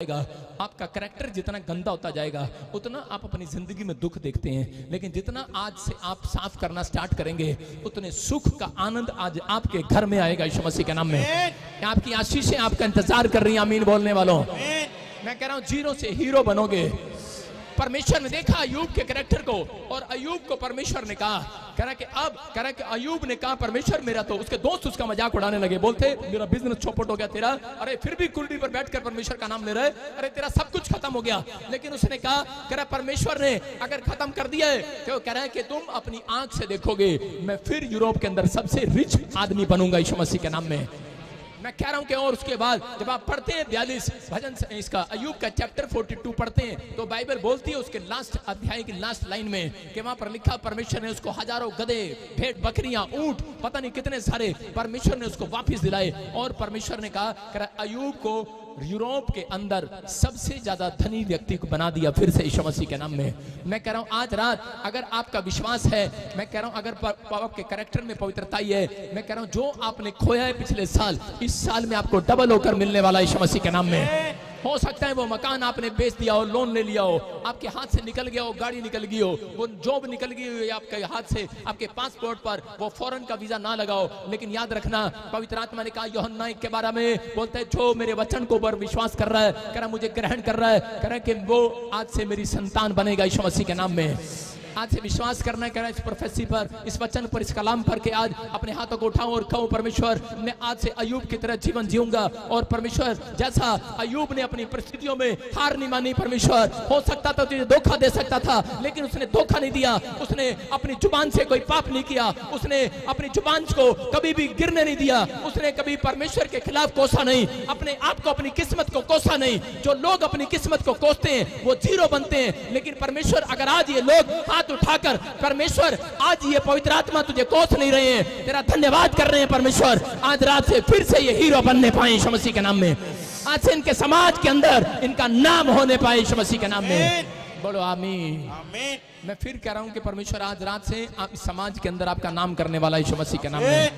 आपका करैक्टर जितना गंदा होता जाएगा उतना आप अपनी जिंदगी में दुख देखते हैं, लेकिन जितना आज से आप साफ करना स्टार्ट करेंगे उतने सुख का आनंद आज आपके घर में आएगा यीशु मसीह के नाम में। आपकी आशीषें आपका इंतजार कर रही हैं। आमीन बोलने वालों, मैं कह रहा हूं जीरो से हीरो बनोगे। परमेश्वर ने देखा अय्यूब के कैरेक्टर को और अय्यूब को परमेश्वर ने कहा कि अय्यूब ने कहा परमेश्वर मेरा तो, उसके दोस्त उसका मजाक उड़ाने लगे, बोलते मेरा बिजनेस चौपट हो गया तेरा, अरे फिर भी कुर्सी पर बैठकर परमेश्वर का नाम ले रहे, अरे तेरा सब कुछ खत्म हो गया। लेकिन उसने कहा परमेश्वर ने अगर खत्म कर दिया है तो कह रहा है कि तुम अपनी आंख से देखोगे मैं फिर यूरोप के अंदर सबसे रिच आदमी बनूंगा यीशु मसीह के नाम में। मैं कह रहा हूं कि और उसके बाद जब आप पढ़ते हैं 42 भजन इसका अय्यूब का चैप्टर 42 पढ़ते हैं तो बाइबल बोलती है उसके लास्ट अध्याय की लास्ट लाइन में कि वहां पर लिखा परमेश्वर ने उसको हजारों गधे, भेड़, बकरियां, ऊंट, पता नहीं कितने सारे परमेश्वर ने उसको वापस दिलाए। और परमेश्वर ने कहा अय्यूब को यूरोप के अंदर सबसे ज्यादा धनी व्यक्ति को बना दिया फिर से यीशु मसीह के नाम में। मैं कह रहा हूं आज रात अगर आपका विश्वास है, मैं कह रहा हूं अगर आपके कैरेक्टर में पवित्रता है, मैं कह रहा हूं जो आपने खोया है पिछले साल, इस साल में आपको डबल होकर मिलने वाला यीशु मसीह के नाम में। हो सकता है वो मकान आपने बेच दिया हो, लोन ले लिया हो, आपके हाथ से निकल गया हो, गाड़ी निकल गई हो, वो जॉब निकल गई हो आपके हाथ से, आपके पासपोर्ट पर वो फॉरेन का वीजा ना लगाओ। लेकिन याद रखना पवित्र आत्मा ने कहा यूहन्ना 1 के बारे में बोलते हैं जो मेरे वचन को पर विश्वास कर रहा है, कह रहा मुझे ग्रहण कर रहा है, कह रहा कि वो आज से मेरी संतान बनेगा यीशु मसीह के नाम में। आज से विश्वास करना है, कह रहा इस प्रोफेसी पर, इस वचन पर, इस कलाम पर के आज अपने हाथों को उठाऊं और कहूं परमेश्वर मैं आज से अय्यूब की तरह जीवन जीऊंगा। और परमेश्वर जैसा अय्यूब ने अपनी परिस्थितियों में हार नहीं मानी, परमेश्वर हो सकता था तुझे धोखा दे सकता था लेकिन उसने धोखा नहीं दिया। उसने अपनी जुबान से कोई पाप नहीं किया, उसने अपनी जुबान को कभी भी गिरने नहीं दिया, उसने कभी परमेश्वर के खिलाफ कोसा नहीं, अपने आप को, अपनी किस्मत को कोसा नहीं। जो लोग अपनी किस्मत को कोसते हैं वो जीरो बनते हैं, लेकिन परमेश्वर अगर आज ये लोग हाथ उठाकर परमेश्वर आज ये पवित्र आत्मा तुझे कोस नहीं रहे हैं, तेरा धन्यवाद कर रहे हैं परमेश्वर, आज रात से फिर से ये हीरो बनने पाए यीशु मसीह के नाम में। आज से इनके समाज के अंदर इनका नाम होने पाए यीशु मसीह के नाम में। बोलो आमीन। आमीन। मैं फिर कह रहा हूं कि परमेश्वर आज रात से आप इस समाज के अंदर आपका नाम करने वाला यीशु मसीह के नाम में।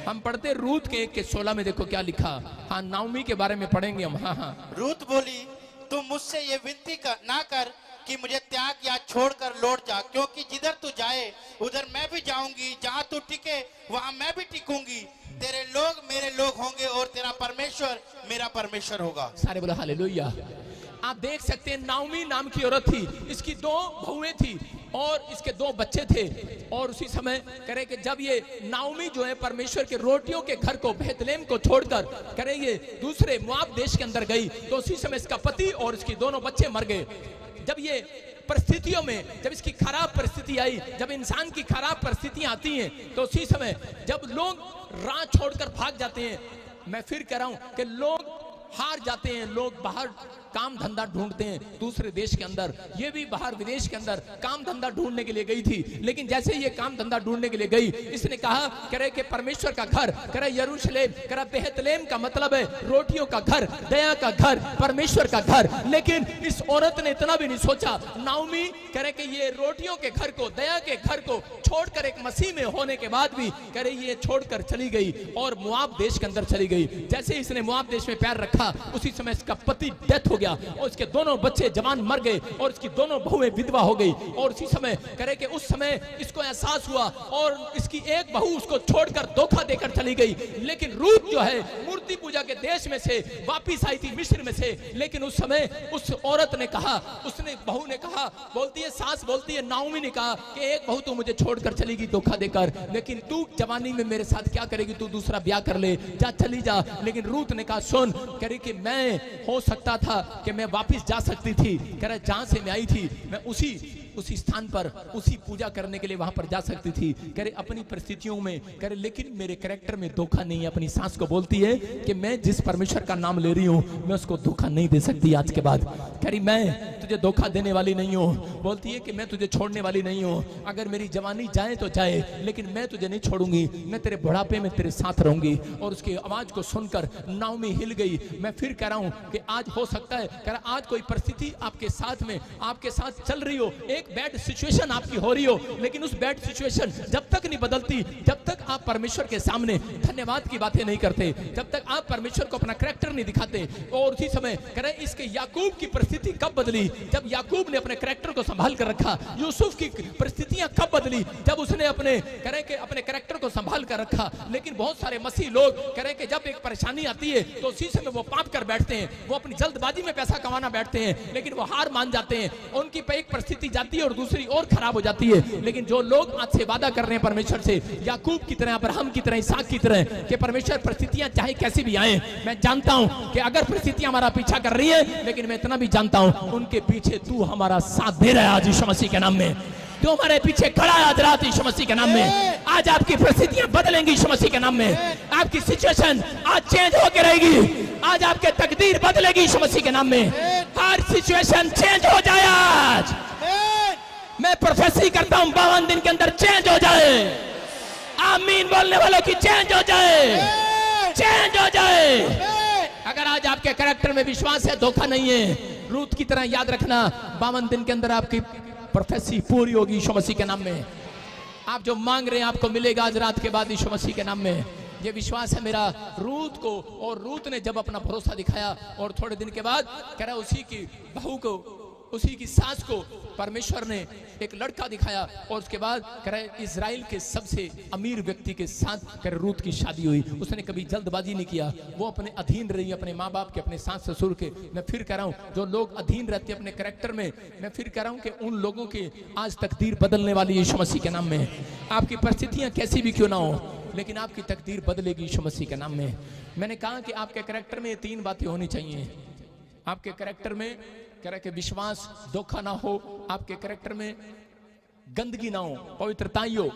हम पढ़ते रूत के 1:16 में, देखो क्या लिखा। हाँ, नाओमी के बारे में पढ़ेंगे हम। हाँ, रूत बोली तुम मुझसे ये विनती ना कर कि मुझे त्याग या छोड़कर लौट जा, क्योंकि जिधर तू जाए उधर मैं भी जाऊंगी, जहां तू टिके वहां मैं भी टिकूंगी। तेरे लोग मेरे लोग होंगे और तेरा परमेश्वर मेरा परमेश्वर होगा। सारे बोला हालेलुया। आप देख सकते हैं नाओमी नाम की औरत थी, इसकी 2 बहुएं थी और इसके 2 बच्चे थे। और उसी समय करे कि जब ये नाओमी जो है परमेश्वर के रोटियों के घर को, बेथलेम को छोड़कर करे ये दूसरे मोआब देश के अंदर गई, तो उसी समय इसका पति और इसके दोनों बच्चे मर गए। जब ये परिस्थितियों में, जब इसकी खराब परिस्थिति आई, जब इंसान की खराब परिस्थितियां आती हैं, तो उसी समय जब लोग राह छोड़कर भाग जाते हैं, मैं फिर कह रहा हूं कि लोग हार जाते हैं, लोग बाहर काम धंधा ढूंढते हैं दूसरे देश के अंदर। ये भी बाहर विदेश के अंदर काम धंधा ढूंढने के लिए गई थी, लेकिन जैसे ये काम धंधा ढूंढने के लिए गई, इसने कहा करे कि परमेश्वर का घर, करे यरूशलेम, करे बेथलेम का मतलब है रोटियों का घर, दया का घर, परमेश्वर का घर। लेकिन इस औरत ने इतना भी नहीं सोचा। नाओमी करे कि ये रोटियों के घर को, दया के घर को छोड़कर, एक मसीह में होने के बाद भी करे ये छोड़कर चली गई और मोआब देश के अंदर चली गई। जैसे इसने मोआब देश में पैर रखा उसी समय इसका पति डेथ हो गया और इसके दोनों बच्चे जवान मर गए और इसकी दोनों बहुएं विधवा हो गई। और उसी समय करे कि उस समय इसको एहसास हुआ और इसकी एक बहू उसको छोड़कर धोखा देकर चली गई। लेकिन रूत जो है मूर्ति पूजा के देश में से वापिस आई थी, मिस्र में से। लेकिन उस समय उस औरत ने कहा, उसने बहू ने कहा, बोलती है सास बोलती है, नाओमी ने कहा कि एक बहू तू मुझे छोड़कर चलेगी धोखा देकर, लेकिन तू जवानी में मेरे साथ क्या करेगी, तू दूसरा ब्याह कर ले, जा चली जा। लेकिन रूत ने कहा सुन, कह रही कि मैं हो सकता था कि मैं वापस जा सकती थी, कह रहा जहां से मैं आई थी मैं उसी स्थान पर उसी पूजा करने के लिए वहां पर जा सकती थी। कह रहे अपनी परिस्थितियों में, कह रहे लेकिन मेरे कैरेक्टर में धोखा नहीं है। अपनी सास को बोलती है कि मैं जिस परमेश्वर का नाम ले रही हूं मैं उसको धोखा नहीं दे सकती आज के बाद। कह रही मैं तुझे धोखा देने वाली नहीं हूं, बोलती है कि मैं तुझे छोड़ने वाली नहीं हूं। अगर मेरी जवानी जाए तो जाए, लेकिन मैं तुझे नहीं छोड़ूंगी, मैं तेरे बुढ़ापे में तेरे साथ रहूंगी। और उसकी आवाज को सुनकर नाओमी हिल गई। मैं फिर कह रहा हूं कि आज हो सकता है, कह रहा आज कोई परिस्थिति आपके साथ में, आपके साथ चल रही हो, एक बैड सिचुएशन आपकी हो रही हो, लेकिन उस बैड सिचुएशन जब तक नहीं बदलती, जब तक आप परमेश्वर के सामने धन्यवाद की बातें नहीं करते, जब तक आप परमेश्वर को अपना कैरेक्टर नहीं दिखाते। और उसी समय कह रहे इसके याकूब की परिस्थिति कब बदली, जब याकूब ने अपने कैरेक्टर को संभाल कर रखा। यूसुफ की परिस्थितियां कब बदली, जब उसने अपने कह रहे अपने कैरेक्टर को संभाल कर रखा। लेकिन बहुत सारे मसीह लोग कह रहे कि जब एक परेशानी आती है तो उसी समय वो पाप कर बैठते हैं, वो अपनी जल्दबाजी में पैसा कमाना बैठते हैं, लेकिन वो हार मान जाते हैं। उनकी पे एक परिस्थिति जाती है और दूसरी और खराब हो जाती है। लेकिन जो लोग आज से वादा कर रहे हैं परमेश्वर से, याकूब की तरह, अब्राहम की तरह, इसहाक की तरह, कि परमेश्वर परिस्थितियां चाहे कैसी भी आए, मैं जानता हूं कि अगर परिस्थितियां हमारा पीछा कर रही है, लेकिन मैं इतना भी जानता हूं उनके पीछे तू हमारा साथ दे रहा है आज यीशु मसीह के नाम में। जो हमारे पीछे खड़ा है आज रात यीशु मसीह के नाम में। आज आपकी परिस्थितियां बदलेंगी यीशु मसीह के नाम में। आपकी सिचुएशन आज चेंज होकर रहेगी। आज आपके तकदीर बदलेगी यीशु मसीह के नाम में। हर सिचुएशन चेंज हो जाए आज। मैं प्रोफेसी करता हूं 52 दिन के अंदर चेंज हो जाए। आमीन बोलने वालों की चेंज हो जाए, चेंज हो जाए। अगर आज आपके कैरेक्टर में विश्वास है, धोखा नहीं है, रूत की तरह याद रखना 52 दिन के अंदर आपकी प्रोफेसी पूरी होगी यीशु मसीह के नाम में। आप जो मांग रहे हैं आपको मिलेगा आज रात के बाद यीशु मसीह के नाम में। ये विश्वास है मेरा रूत को। और रूत ने जब अपना भरोसा दिखाया और थोड़े दिन के बाद कह रहा उसी की बहू को, उसी की सास को परमेश्वर ने एक लड़का दिखाया। और उसके बाद कह रहे इजराइल के सबसे अमीर व्यक्ति के साथ कह रहे रूत की शादी हुई। उसने कभी जल्दबाजी नहीं किया, वो अपने अधीन रही, अपने माँ बाप के, अपने सास ससुर के। मैं फिर कह रहा हूँ जो लोग अधीन रहते हैं अपने कैरेक्टर में, मैं फिर कह रहा हूँ कि उन लोगों के आज तकदीर बदलने वाली यीशु मसीह के नाम में। आपकी परिस्थितियां कैसी भी क्यों ना हो, लेकिन आपकी तकदीर बदलेगी यीशु मसीह के नाम में। मैंने कहा कि आपके कैरेक्टर में 3 बातें होनी चाहिए। आपके कैरेक्टर में कह रहे कि विश्वास, धोखा ना हो, आपके कैरेक्टर में गंदगी ना हो, पवित्रता ही हो।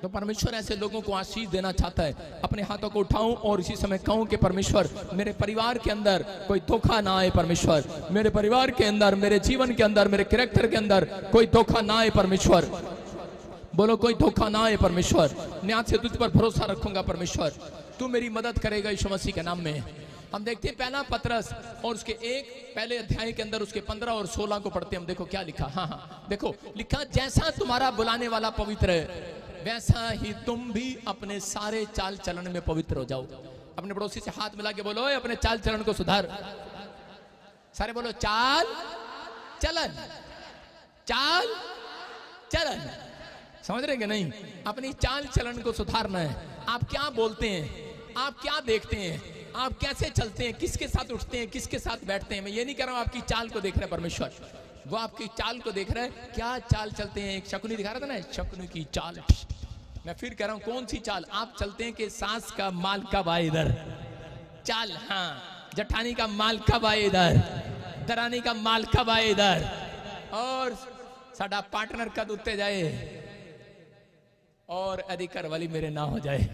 तो परमेश्वर ऐसे लोगों को आशीष देना चाहता है। अपने हाथों को उठाऊं और इसी समय कहूं कि परमेश्वर मेरे परिवार के अंदर कोई धोखा ना आए। परमेश्वर मेरे परिवार के अंदर, मेरे जीवन के अंदर, मेरे कैरेक्टर के अंदर कोई धोखा ना आए। परमेश्वर बोलो कोई धोखा ना आए। परमेश्वर मैं आज से तुझ पर भरोसा रखूंगा। परमेश्वर तू मेरी मदद करेगा यीशु मसीह के नाम में। हम देखते हैं पहला पतरस और उसके 1 पहले अध्याय के अंदर उसके 15 और 16 को पढ़ते हैं। हम देखो क्या लिखा। हाँ देखो लिखा, जैसा तुम्हारा बुलाने वाला पवित्र है वैसा ही तुम भी अपने सारे चाल चलन में पवित्र हो जाओ। अपने पड़ोसी से हाथ मिला के बोलो अपने चाल चलन को सुधार। सारे बोलो चाल चलन, चाल चलन। समझ रहे कि नहीं? अपनी चाल चलन को सुधारना है। आप क्या बोलते हैं, आप क्या देखते हैं, आप कैसे चलते हैं, किसके साथ उठते हैं, किसके साथ बैठते हैं। मैं ये नहीं कह रहा हूं आपकी चाल को देख रहा है परमेश्वर, वो आपकी चाल को देख रहा है। क्या चाल चलते हैं। एक शकुनी दिखा रहा था ना, शकुनी की चाल। मैं फिर कह रहा हूं कौन सी चाल आप चलते हैं कि सास का माल कब आए इधर चाल। हाँ, जठानी का माल कब आए इधर, दरानी का माल कब आए इधर, और साडा पार्टनर कद उत्ते जाए और अधिकार वाली मेरे ना हो जाए।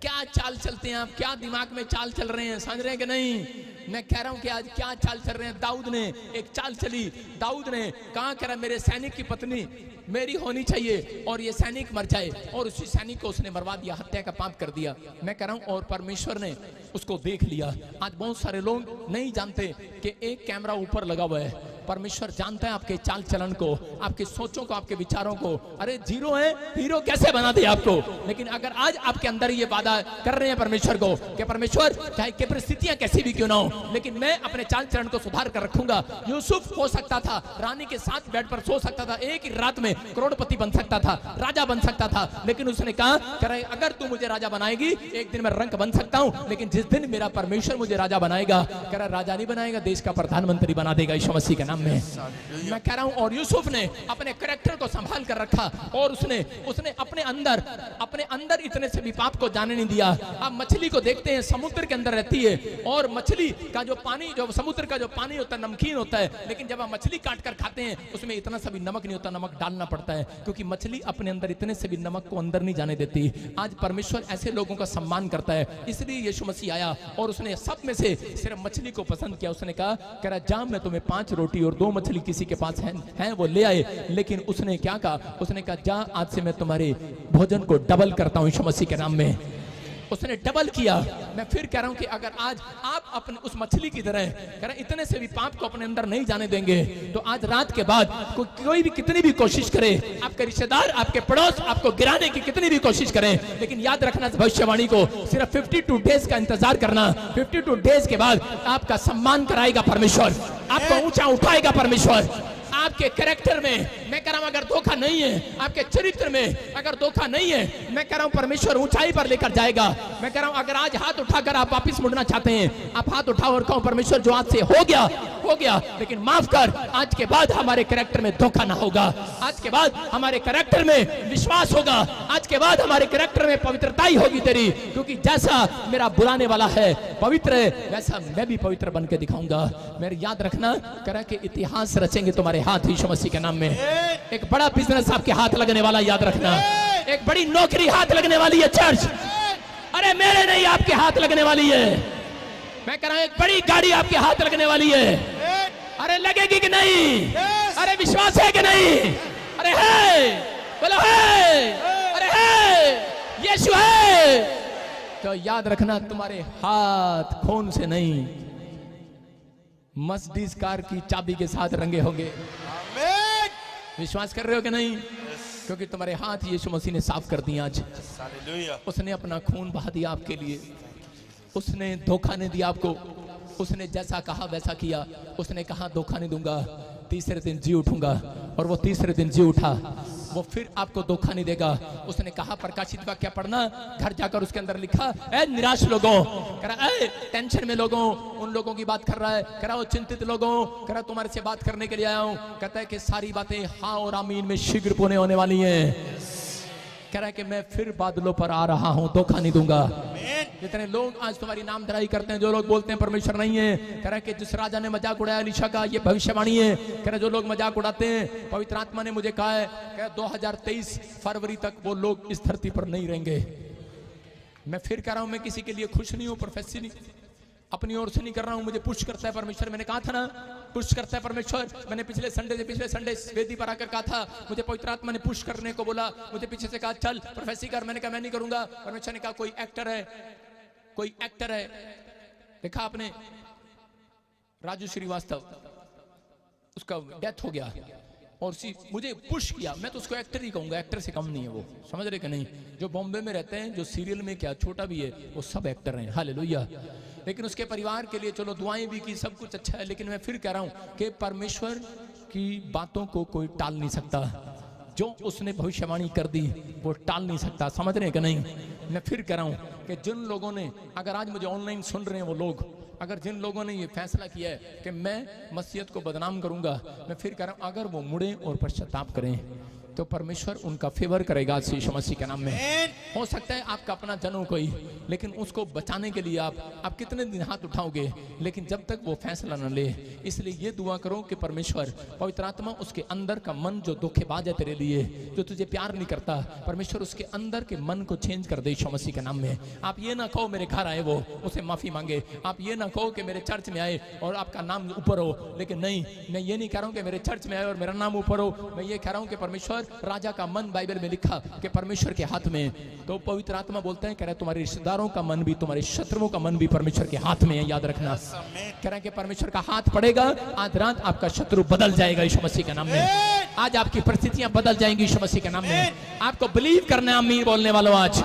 क्या चाल चलते हैं आप, क्या दिमाग में चाल चल रहे हैं, समझ रहे हैं कि नहीं? मैं कह रहा हूं कि आज क्या चाल चल रहे हैं। दाऊद ने एक चाल चली। दाऊद ने कहा कह रहा मेरे सैनिक की पत्नी मेरी होनी चाहिए और ये सैनिक मर जाए, और उसी सैनिक को उसने मरवा दिया, हत्या का पाप कर दिया। मैं कह रहा हूं और परमेश्वर ने उसको देख लिया। आज बहुत सारे लोग नहीं जानते कि एक कैमरा ऊपर लगा हुआ है। परमेश्वर जानता है आपके चाल चलन को, आपके सोचों को, आपके विचारों को। अरे जीरो है, हीरो कैसे बना दे आपको। लेकिन अगर आज आपके अंदर ये वादा कर रहे हैं परमेश्वर को कि परमेश्वर चाहे कि परिस्थितियां कैसी भी क्यों ना हो, लेकिन मैं अपने चाल चलन को सुधार कर रखूंगा। यूसुफ हो सकता था रानी के साथ बेड पर सो सकता था, एक ही रात में करोड़पति बन सकता था, राजा बन सकता था, लेकिन उसने कहा अगर तू मुझे राजा बनाएगी एक दिन मैं रंक बन सकता हूं, लेकिन जिस दिन मेरा परमेश्वर मुझे राजा बनाएगा, कह रहा राजा नहीं बनाएगा, देश का प्रधानमंत्री बना देगा यीशु मसीह के नाम में। मैं कह रहा हूं और यूसुफ ने अपने कैरेक्टर को संभाल कर रखा और उसने अपने अंदर इतने से भी पाप को जाने नहीं दिया। आप मछली को देखते हैं, समुद्र के अंदर रहती है और मछली का जो पानी, जो समुद्र का जो पानी होता है नमकीन होता है, लेकिन जब आप मछली काट कर खाते हैं उसमें इतना सा भी नमक नहीं होता, नमक डालना पड़ता है, क्योंकि मछली अपने अंदर इतने से भी नमक को अंदर नहीं जाने देती। आज परमेश्वर ऐसे लोगों का सम्मान करता है, इसलिए यीशु मसीह आया और उसने सब में से सिर्फ मछली को पसंद किया। उसने कहा कह रहा जा मैं तुम्हें 5 रोटी और 2 मछली किसी के पास है वो ले आए, लेकिन उसने क्या कहा, उसने कहा जा आज से मैं तुम्हारे भोजन को डबल करता हूं यीशु मसीह के नाम में। उसने डबल किया। मैं फिर कह रहा हूं कि अगर आज आप अपने उस मछली की तरह कह रहे इतने से भी पाप को अपने अंदर नहीं जाने देंगे, तो आज रात के बाद कोई भी कितनी भी कोशिश करे, आपके रिश्तेदार, आपके पड़ोस आपको गिराने की कितनी भी कोशिश करें, लेकिन याद रखना इस भविष्यवाणी को, सिर्फ 52 डेज का इंतजार करना। 52 डेज के बाद आपका सम्मान कराएगा परमेश्वर, आपको ऊंचा उठाएगा परमेश्वर। आपके कैरेक्टर में मैं कह रहा हूं अगर धोखा नहीं है, आपके चरित्र में अगर धोखा नहीं है, मैं कह रहा हूं परमेश्वर ऊंचाई पर लेकर जाएगा। मैं कह रहा हूं अगर आज हाथ उठाकर आप वापिस मुड़ना चाहते हैं, आप हाथ उठाओ और कहो परमेश्वर जो आज से हो गया, लेकिन माफ कर, आज के बाद हमारे कैरेक्टर में धोखा ना होगा, आज के बाद हमारे कैरेक्टर में विश्वास होगा, आज के बाद हमारे कैरेक्टर में पवित्रता ही होगी तेरी, क्योंकि जैसा मेरा बुलाने वाला है पवित्र है, वैसा मैं भी पवित्र बन के दिखाऊंगा। मेरे याद रखना, कह के इतिहास रचेंगे तुम्हारे हाथ यीशु मसीह के नाम में। एक बड़ा बिजनेस आपके हाथ लगने वाला, याद रखना, एक बड़ी नौकरी हाथ लगने वाली है चर्च, अरे मेरे नहीं आपके हाथ लगने वाली है। मैं कह रहा हूं एक बड़ी गाड़ी आपके हाथ लगने वाली है, अरे लगेगी कि नहीं? अरे विश्वास है कि नहीं? अरे है, बोलो है, अरे है, यीशु है। तो याद रखना तुम्हारे हाथ खून से नहीं, मर्सिडीज कार की चाबी के साथ रंगे होंगे। विश्वास कर रहे हो कि नहीं? क्योंकि तुम्हारे हाथ यीशु मसीह ने साफ कर दिए आज। उसने अपना खून बहा दिया आपके लिए, उसने धोखा नहीं दिया आपको, उसने जैसा कहा वैसा किया। उसने कहा धोखा नहीं दूंगा, तीसरे दिन जी उठूंगा, और वो तीसरे दिन जी उठा। वो फिर आपको धोखा नहीं देगा। उसने कहा प्रकाशित वाक्य पढ़ना, घर जाकर उसके अंदर लिखा, ए निराश लोगों, कह रहा है टेंशन में लोगों, उन लोगों की बात कर रहा है, कह रहा वो चिंतित लोगों, कह रहा तुम्हारे से बात करने के लिए आया हूं। कहता है कि सारी बातें हाँ और आमीन में शीघ्र पूर्ण होने वाली हैं। कह रहा है कि मैं फिर बादलों पर आ रहा हूं, धोखा नहीं दूंगा। जितने लोग आज तुम्हारी नामधराई करते हैं, जो लोग बोलते हैं परमेश्वर नहीं है, कह रहा है कि जिस राजा ने मजाक उड़ाया एलीशा का, ये भविष्यवाणी है। कह रहा है जो लोग मजाक उड़ाते हैं, पवित्र आत्मा ने मुझे कहा है, कह रहा 2023 फरवरी तक वो लोग इस धरती पर नहीं रहेंगे। मैं फिर कह रहा हूं, मैं किसी के लिए खुश नहीं हूं, प्रोफेसी नहीं, अपनी ओर से नहीं कर रहा हूं, मुझे पुश करता है परमेश्वर। मैंने कहा था ना, पुश करता है परमेश्वर। मैंने पिछले संडे वेदी पर आकर कहा था, मुझे पवित्र आत्मा ने पुश करने को बोला, मुझे पीछे से कहा चल प्रोफेसी कर। मैंने कहा मैं नहीं करूंगा। परमेश्वर ने कहा कोई एक्टर है, देखा आपने राजू श्रीवास्तव, उसका डेथ हो गया, और मुझे पुश किया। मैं तो उसको एक्टर ही कहूंगा, एक्टर से कम नहीं है वो, समझ रहे कि नहीं? जो बॉम्बे में रहते हैं, जो सीरियल में क्या छोटा भी है, वो सब एक्टर हैं, हालेलुया। लेकिन उसके परिवार के लिए चलो दुआएं भी की, सब कुछ अच्छा है, लेकिन मैं फिर कह रहा हूं कि परमेश्वर की बातों को कोई टाल नहीं सकता। जो उसने भविष्यवाणी कर दी वो टाल नहीं सकता, समझ रहे हैं कि नहीं? मैं फिर कह रहा हूं कि जिन लोगों ने, अगर आज मुझे ऑनलाइन सुन रहे हैं वो लोग, अगर जिन लोगों ने ये फैसला किया है कि मैं मसीहत को बदनाम करूंगा, मैं फिर कह रहा हूं अगर वो मुड़े और पश्चाताप करें तो परमेश्वर उनका फेवर करेगा यीशु मसीह के नाम में। हो सकता है आपका अपना जन कोई, लेकिन उसको बचाने के लिए आप कितने दिन हाथ उठाओगे, लेकिन जब तक वो फैसला न ले। इसलिए ये दुआ करो कि परमेश्वर पवित्र आत्मा उसके अंदर का मन जो धोखेबाज है तेरे लिए, जो तुझे प्यार नहीं करता, परमेश्वर उसके अंदर के मन को चेंज कर दे यीशु मसीह के नाम में। आप ये ना कहो मेरे घर आए वो, उसे माफी मांगे। आप ये ना कहो कि मेरे चर्च में आए और आपका नाम ऊपर हो, लेकिन नहीं, मैं ये नहीं कह रहा हूं कि मेरे चर्च में आए और मेरा नाम ऊपर हो। मैं ये कह रहा हूं कि परमेश्वर, राजा का मन बाइबल में लिखा कि परमेश्वर के हाथ में, तो पवित्र आत्मा बोलते हैं, कह रहे तुम्हारे रिश्तेदारों का मन भी, तुम्हारे शत्रुओं का मन भी परमेश्वर के हाथ में है, याद रखना। कह रहे हैं कि परमेश्वर का हाथ पड़ेगा, आज रात आपका शत्रु बदल जाएगा यीशु मसीह के नाम में। आज आपकी परिस्थितियां बदल जाएंगी यीशु मसीह के नाम में। आपको बिलीव करना है, आमीन बोलने वालों। आज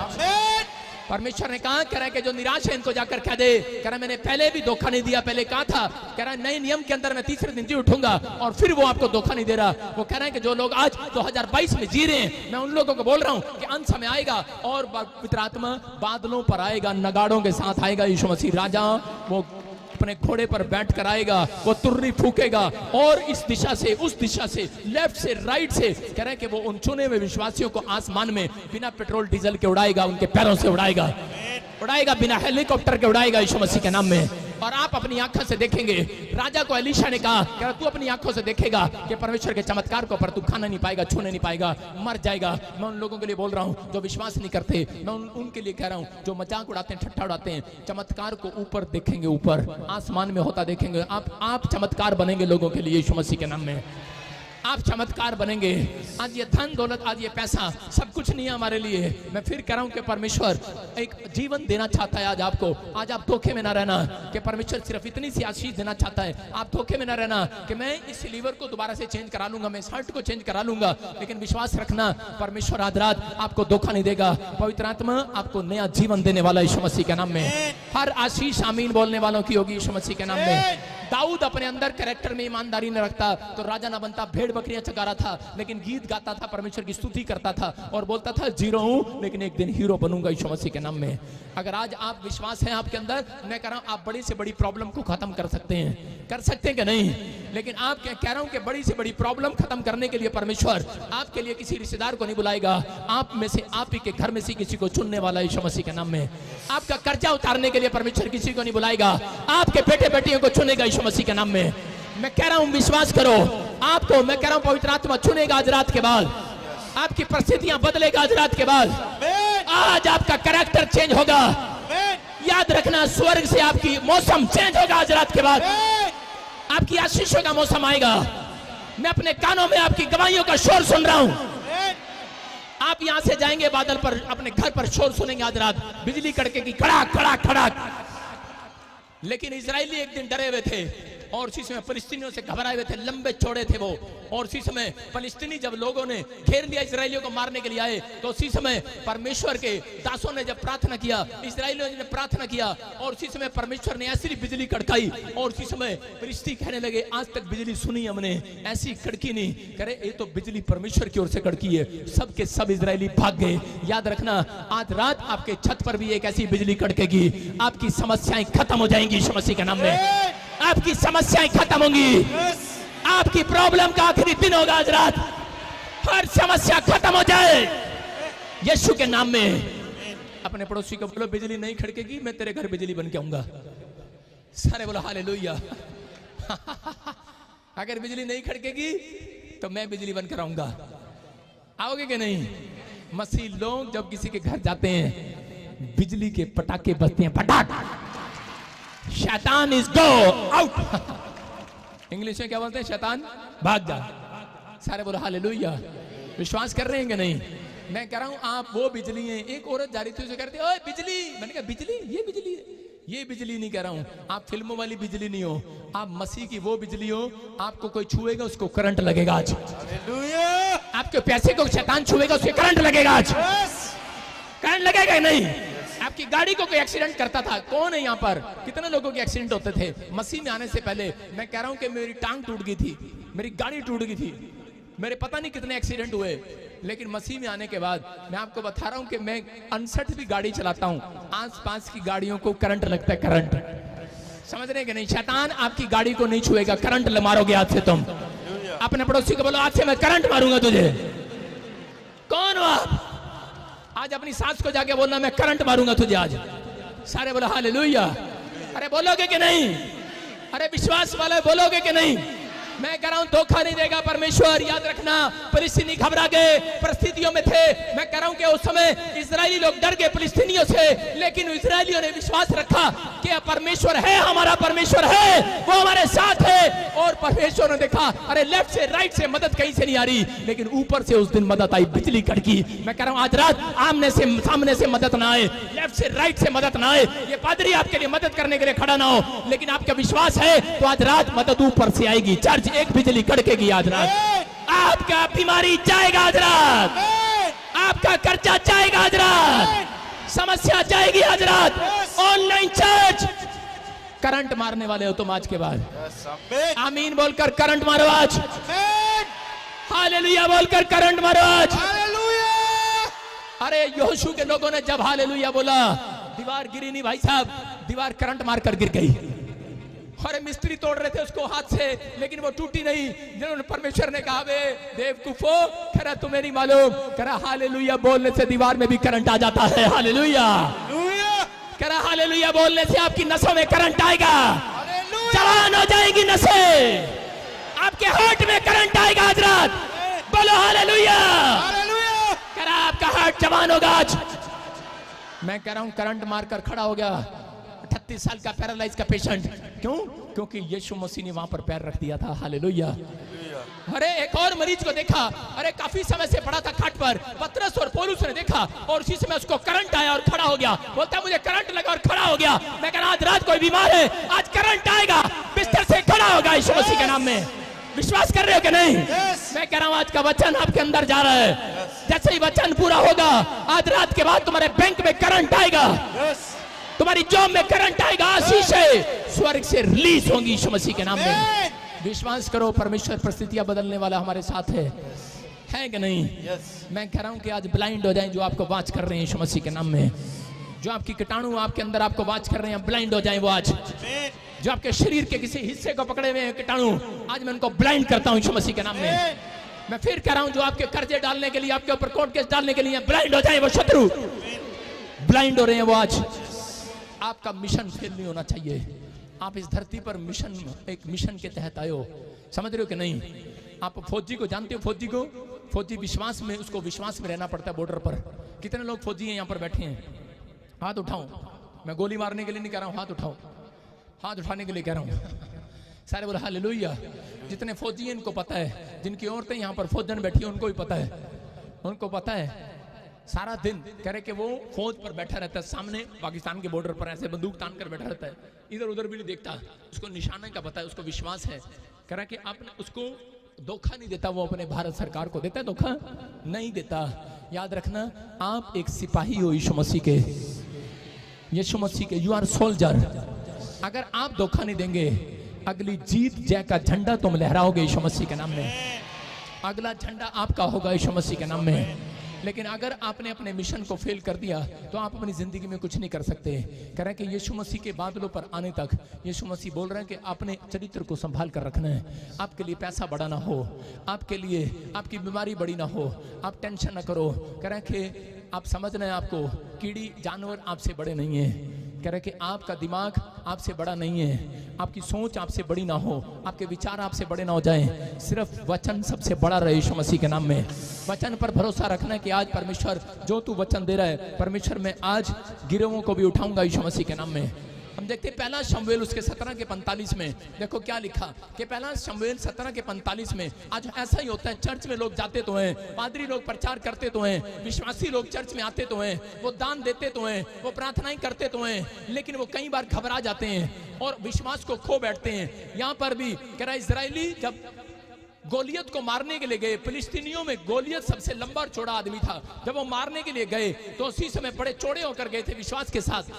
परमेश्वर ने कहा, कह रहा है कि जो निराश है इनको जाकर कह दे, कह रहा है मैंने पहले भी धोखा नहीं दिया, पहले कहा था, कह रहा है नए नियम के अंदर मैं तीसरे दिन जी उठूंगा, और फिर वो आपको धोखा नहीं दे रहा। वो कह रहा है कि जो लोग आज 2022 में जी रहे हैं, मैं उन लोगों को बोल रहा हूं कि अंत समय आएगा और पवित्र आत्मा बादलों पर आएगा, नगाड़ों के साथ आएगा यीशु मसीह राजा। वो अपने घोड़े पर बैठ कर आएगा, वो तुर्री फूकेगा और इस दिशा से उस दिशा से, लेफ्ट से राइट से, कह रहे हैं कि वो उन चुने हुए विश्वासियों को आसमान में बिना पेट्रोल डीजल के उड़ाएगा, उनके पैरों से उड़ाएगा, बिना हेलीकॉप्टर के उड़ाएगा यीशु मसीह के नाम में। और आप अपनी आंखों से देखेंगे। राजा को एलीशा ने कहा कि तू अपनी आंखों से देखेगा कि परमेश्वर के चमत्कार को, पर तू खाना नहीं पाएगा, छूने नहीं पाएगा, मर जाएगा। मैं उन लोगों के लिए बोल रहा हूं जो विश्वास नहीं करते, मैं उनके लिए कह रहा हूं जो मजाक उड़ाते हैं, ठट्ठा उड़ाते हैं। चमत्कार को ऊपर देखेंगे, ऊपर आसमान में होता देखेंगे। आप चमत्कार बनेंगे लोगों के लिए यीशु मसीह के नाम में। आप चमत्कार बनेंगे। आज ये धन दौलत, आज ये पैसा सब कुछ नहीं है हमारे लिए। मैं फिर कह रहा हूं कि परमेश्वर एक जीवन देना चाहता है आज आपको। आज आप धोखे में ना रहना कि परमेश्वर सिर्फ इतनी सी आशीष देना चाहता है। आप धोखे में ना रहना कि मैं इस लीवर को दोबारा से चेंज करा लूंगा, मैं इस हार्ट को चेंज करा लूंगा। लेकिन विश्वास रखना, परमेश्वर आज रात आपको धोखा नहीं देगा। पवित्र आत्मा आपको नया जीवन देने वाला यीशु मसीह के नाम में। हर आशीष आमीन बोलने वालों की होगी यीशु मसीह के नाम में। दाऊद अपने अंदर कैरेक्टर में ईमानदारी न रखता तो राजा ना बनता, भेड़ बकरियां चगा रहा था, लेकिन गीत गाता था, परमेश्वर की स्तुति करता था और बोलता था जीरो हूं लेकिन एक दिन हीरो बनूंगा यीशु मसीह के नाम में। अगर आज आप विश्वास है आपके अंदर, मैं कह रहा हूं आप बड़ी से बड़ी प्रॉब्लम को खत्म कर सकते हैं। कर सकते हैं कि नहीं? लेकिन आप क्या कह रहा हूं कि बड़ी से बड़ी प्रॉब्लम खत्म करने के लिए परमेश्वर आपके लिए किसी रिश्तेदार को नहीं बुलाएगा, आप में से, आप ही के घर में से किसी को चुनने वाला यीशु मसीह के नाम में। आपका कर्जा उतारने के लिए परमेश्वर किसी को नहीं बुलाएगा, आपके बेटे बेटियों को चुनेगा यीशु मसीह के नाम में। मैं कह रहा हूं विश्वास करो, आपको मैं कह रहा हूं पवित्र आत्मा चुनेगा आज रात के बाद। आपकी परिस्थितियां बदलेगा आज रात के बाद। आज आपका कैरेक्टर चेंज होगा। याद रखना, स्वर्ग से आपकी मौसम चेंज होगा आज रात के बाद। आपकी आशीषों का मौसम आएगा। मैं अपने कानों में आपकी गवाहियों का शोर सुन रहा हूं। आप यहां से जाएंगे बादल पर, अपने घर पर शोर सुनेंगे आज रात, बिजली कड़के की खड़ाक खड़ाक खड़ाक। लेकिन इजरायली एक दिन डरे हुए थे और उसी समय फिलिस्तीनियों से घबराए हुए थे, लंबे चौड़े थे वो। और उसी समय फिलिस्तीनी जब लोगों ने घेर लिया इजरायलियों को मारने के लिए आए, तो उसी समय परमेश्वर के दासों ने जब प्रार्थना किया, इजरायलियों ने प्रार्थना किया और उसी समय परमेश्वर ने ऐसी बिजली कड़काई और उसी समय फिलिस्ती कहने लगे आज तक बिजली सुनी हमने, ऐसी कड़की नहीं। करे ये तो बिजली परमेश्वर की ओर से कड़की है। सब के सब इजरायली भाग गए। याद रखना, आज रात आपके छत पर भी एक ऐसी बिजली कड़केगी, आपकी समस्याएं खत्म हो जाएंगी यीशु मसीह के नाम में। आपकी समस्याएं खत्म होंगी। आपकी प्रॉब्लम का आखिरी दिन होगा आज रात। हर समस्या खत्म हो जाए यीशु के नाम में। अपने पड़ोसी को बोलो बिजली नहीं खड़केगी, मैं तेरे घर बिजली बन के आऊंगा। सारे बोलो हालेलुया। अगर बिजली नहीं खड़केगी तो मैं बिजली बनकर आऊंगा। आओगे कि नहीं? मसीह लोग जब किसी के घर जाते हैं, बिजली के पटाखे बजते हैं, पटाख। शैतान इज गो आउट। इंग्लिश में क्या बोलते हैं? शैतान भाग जा। सारे बोलो हालेलुया। विश्वास कर रहे हैं कि नहीं? मैं कह रहा हूं आप वो बिजली हैं। एक औरत जा रही थी, उसे कहती ओए बिजली। मैंने कहा बिजली? ये बिजली है? ये बिजली नहीं कह रहा हूं, आप फिल्मों वाली बिजली नहीं हो, आप मसीह की वो बिजली हो। आपको कोई छुएगा उसको करंट लगेगा आज। आपके पैसे को शैतान छुएगा उसके करंट लगेगा आज। करंट लगेगा नहीं? आपकी गाड़ी को कोई एक्सीडेंट करता था, कौन है यहाँ पर? कितने लोगों के एक्सीडेंट होते थे मसीह में आने से पहले? मैं कह रहा हूं कि मेरी टांग टूट गई थी, मेरी गाड़ी टूट गई थी, मेरे पता नहीं कितने एक्सीडेंट हुए। लेकिन मसीह में आने के बाद मैं आपको बता रहा हूं कि मैं 59 भी गाड़ी चलाता हूं, आसपास की गाड़ियों को करंट लगता है। करंट, समझ रहे कि नहीं? शैतान आपकी गाड़ी को नहीं छुएगा, करंट मारोगे आज से तुम। अपने पड़ोसी को बोलो आज से मैं करंट मारूंगा तुझे। कौन हो आप? आज अपनी सास को जाके बोलना मैं करंट मारूंगा तुझे आज। सारे बोलो हालेलुया। अरे बोलोगे कि नहीं? अरे विश्वास वाले बोलोगे कि नहीं? मैं कह रहा हूं धोखा नहीं देगा परमेश्वर। याद रखना, फिलिस्तीनी घबरा गए, परिस्थितियों में थे। मैं कह रहा हूं कि उस समय इजरायली लोग डर गए फिलिस्तीनियों से, लेकिन इजरायलियों ने विश्वास रखा कि परमेश्वर है, हमारा परमेश्वर है, वो हमारे साथ है। और परमेश्वर ने देखा अरे लेफ्ट से राइट से मदद कहीं से नहीं आ रही, लेकिन ऊपर से उस दिन मदद आई, बिजली कड़की। मैं कह रहा हूं आज रात आमने से सामने से मदद ना आए, लेफ्ट से राइट से मदद ना आए, ये पादरी आपके लिए मदद करने के लिए खड़ा ना हो, लेकिन आपका विश्वास है तो आज रात मदद ऊपर से आएगी। चर्च एक बिजली कड़केगी आज रात। आपका बीमारी जाएगा आज रात, आपका कर्जा जाएगा आज रात, समस्या जाएगी आज रात। ऑनलाइन चर्च करंट मारने वाले हो तुम आज के बाद। आमीन बोलकर करंट मारो आज। हालेलुया बोलकर करंट मारो आज। अरे यहोशू के लोगों ने जब हालेलुया बोला, दीवार गिरी नहीं भाई साहब, दीवार करंट मारकर गिर गई। अरे मिस्त्री तोड़ रहे थे उसको हाथ से, लेकिन वो टूटी नहीं। जिन्होंने परमेश्वर ने कहा वे बेवकूफो, कह रहा तुम्हें नहीं मालूम, कह रहा हालेलुया बोलने से दीवार में भी करंट आ जाता है। हालेलुया, कह रहा हालेलुया बोलने से आपकी नसों में करंट आएगा, जवान हो जाएगी नसें, आपके हार्ट में करंट आएगा आज रात। बोलो हालेलुया। कह रहा आपका हार्ट जवान होगा आज। मैं कह रहा हूं करंट मारकर खड़ा हो गया। 36 साल का पैरालाइज का पेशेंट, क्यों? क्योंकि यीशु मसीह ने वहां पर पैर रख दिया था। हालेलुया। अरे एक और मरीज को देखा, अरे काफी समय से पड़ा था खाट पर, पतरस और पौलुस ने देखा और उसी समय उसको करंट आया और खड़ा हो गया। बोलता मुझे करंट लगा और खड़ा हो गया। मैं कह रहा आज रात कोई बीमार है, आज करंट आएगा, बिस्तर से खड़ा होगा यीशु मसीह के नाम में। विश्वास कर रहे हो कि नहीं? मैं कह रहा हूं आज का वचन आपके अंदर जा रहा है। जैसे ही वचन पूरा होगा, आज रात के बाद तुम्हारे बैंक में करंट आएगा, तुम्हारी जॉब में करंट आएगा, आशीष है स्वर्ग से रिलीज होंगी यीशु मसीह के नाम में। विश्वास करो, परमेश्वर परिस्थितियां बदलने वाला हमारे साथ है कि नहीं? मैं कह रहा हूं कि आज ब्लाइंड हो जाएं जो आपको वाच कर रहे हैं यीशु मसीह के नाम में। जो आपकी कीटाणु आपके अंदर आपको वाच कर रहे हैं, ब्लाइंड हो जाएं वो आज। जो आपके शरीर के किसी हिस्से को पकड़े हुए हैं कीटाणु, आज मैं उनको ब्लाइंड करता हूं यीशु मसीह के नाम में। मैं फिर कह रहा हूं, जो आपके कर्जे डालने के लिए, आपके ऊपर कोर्ट केस डालने के लिए ब्लाइंड हो जाए वो शत्रु, ब्लाइंड हो रहे हैं वो आज। आपका मिशन फेल नहीं होना चाहिए। आप इस धरती पर मिशन, एक मिशन के तहत आए हो, समझ रहे हो कि नहीं? आप फौजी को जानते हो, फौजी को, फौजी विश्वास में, उसको विश्वास में रहना पड़ता है बॉर्डर पर। कितने लोग फौजी हैं यहाँ पर बैठे हैं? हाथ उठाओ। मैं गोली मारने के लिए नहीं कह रहा हूँ, हाथ उठाओ, हाथ उठाने के लिए कह रहा हूँ। सारे बोला हालेलुया। जितने फौजी हैं इनको पता है, जिनकी औरतें यहाँ पर फौजन बैठी है उनको भी पता है, उनको पता है। सारा दिन कह रहे कि वो फौज पर बैठा रहता है, सामने पाकिस्तान के बॉर्डर पर ऐसे बंदूक तान कर बैठा रहता है, इधर उधर भी नहीं देखता, उसको निशाने का पता है, उसको विश्वास है। कह रहा कि आपने उसको धोखा नहीं देता, वो अपने भारत सरकार को देता है धोखा? नहीं देता। याद रखना, आप एक सिपाही हो यीशु मसीह के, यीशु मसीह के, यू आर सोल्जर। अगर आप धोखा नहीं देंगे, अगली जीत जय का झंडा तुम लहराओगे यीशु मसीह के नाम में। अगला झंडा आपका होगा यीशु मसीह के नाम में। लेकिन अगर आपने अपने मिशन को फेल कर दिया तो आप अपनी जिंदगी में कुछ नहीं कर सकते। कह रहे हैं कि यीशु मसीह के बादलों पर आने तक यीशु मसीह बोल रहे हैं कि अपने चरित्र को संभाल कर रखना है। आपके लिए पैसा बड़ा ना हो, आपके लिए आपकी बीमारी बड़ी ना हो, आप टेंशन ना करो। कह रहे हैं कि आप समझना है, आपको कीड़ी जानवर आपसे बड़े नहीं है। कह रहे कि आपका दिमाग आपसे बड़ा नहीं है, आपकी सोच आपसे बड़ी ना हो, आपके विचार आपसे बड़े ना हो जाएं, सिर्फ वचन सबसे बड़ा रहे यीशु मसीह के नाम में। वचन पर भरोसा रखना है कि आज परमेश्वर जो तू वचन दे रहा है, परमेश्वर मैं आज गिरोहों को भी उठाऊंगा यीशु मसीह के नाम में। हम देखते हैं पहला शमूएल उसके 17 के 45 में, देखो क्या लिखा कि पहला शमूएल 17 के 45 में। आज ऐसा ही होता है, चर्च में लोग जाते तो हैं, पादरी लोग प्रचार करते तो हैं, विश्वासी लोग चर्च में आते तो हैं, वो दान देते तो हैं, वो प्रार्थनाएं करते तो हैं, लेकिन वो कई बार घबरा जाते हैं और विश्वास को खो बैठते हैं। यहाँ पर भी कह रहा इजरायली जब गोलियत को मारने के लिए गए, फिलिस्तीनियों में गोलियत सबसे लंबा और चौड़ा आदमी था, जब वो मारने के लिए गए तो उसी समय बड़े चौड़े होकर गए थे विश्वास के साथ,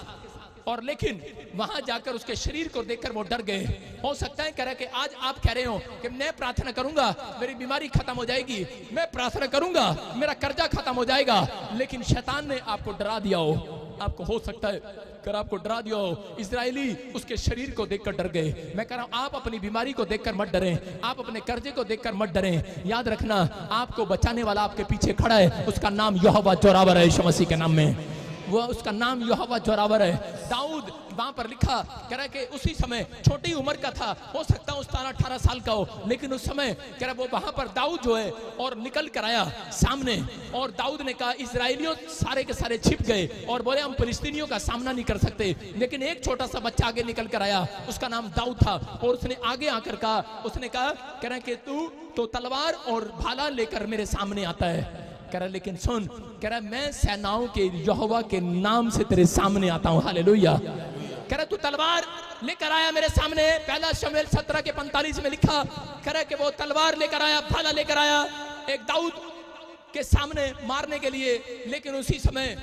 और लेकिन वहां जाकर उसके शरीर को देखकर वो डर गए। हो सकता है कह रहे कि आज आप कह रहे हो कि मैं प्रार्थना करूंगा मेरी बीमारी खत्म हो जाएगी, मैं प्रार्थना करूंगा मेरा कर्जा खत्म हो जाएगा, लेकिन शैतान ने आपको डरा दिया हो। आपको हो सकता है कर आपको डरा दिया हो। इजरायली उसके शरीर को देखकर डर गए। मैं कह रहा हूं आप अपनी बीमारी को देखकर मत डरें, आप अपने कर्जे को देखकर मत डरें। याद रखना, आपको बचाने वाला आपके पीछे खड़ा है, उसका नाम यहोवा जोरावर है यीशु मसीह के नाम में। वो उसका नाम यहोवा जोरावर है। दाऊद वहां पर लिखा, कह रहा है कि उसी समय छोटी उम्र का था, हो सकता है 17-18 साल का हो, लेकिन उस समय कह रहा वो वहां पर दाऊद जो है और निकल कर आया सामने, और दाऊद ने कहा इजराइलियों सारे के सारे छिप गए और बोले हम फिलिस्तीनियों का सामना नहीं कर सकते, लेकिन एक छोटा सा बच्चा आगे निकल कर आया, उसका नाम दाऊद था, और उसने आगे आकर कहा, उसने कहा कह रहा कि तू तो तलवार और भाला लेकर मेरे सामने आता है। कह रहा लेकिन सुन, कह रहा मैं सेनाओं के यहोवा के नाम से तेरे सामने आता हूं। हालेलुया। कह रहा तू तलवार लेकर आया मेरे सामने। पहला शमूएल 17 के 45 में लिखा, कह रहा कि वो तलवार लेकर आया, भाला लेकर आया एक दाऊद के सामने मारने के लिए, लेकिन उसी समय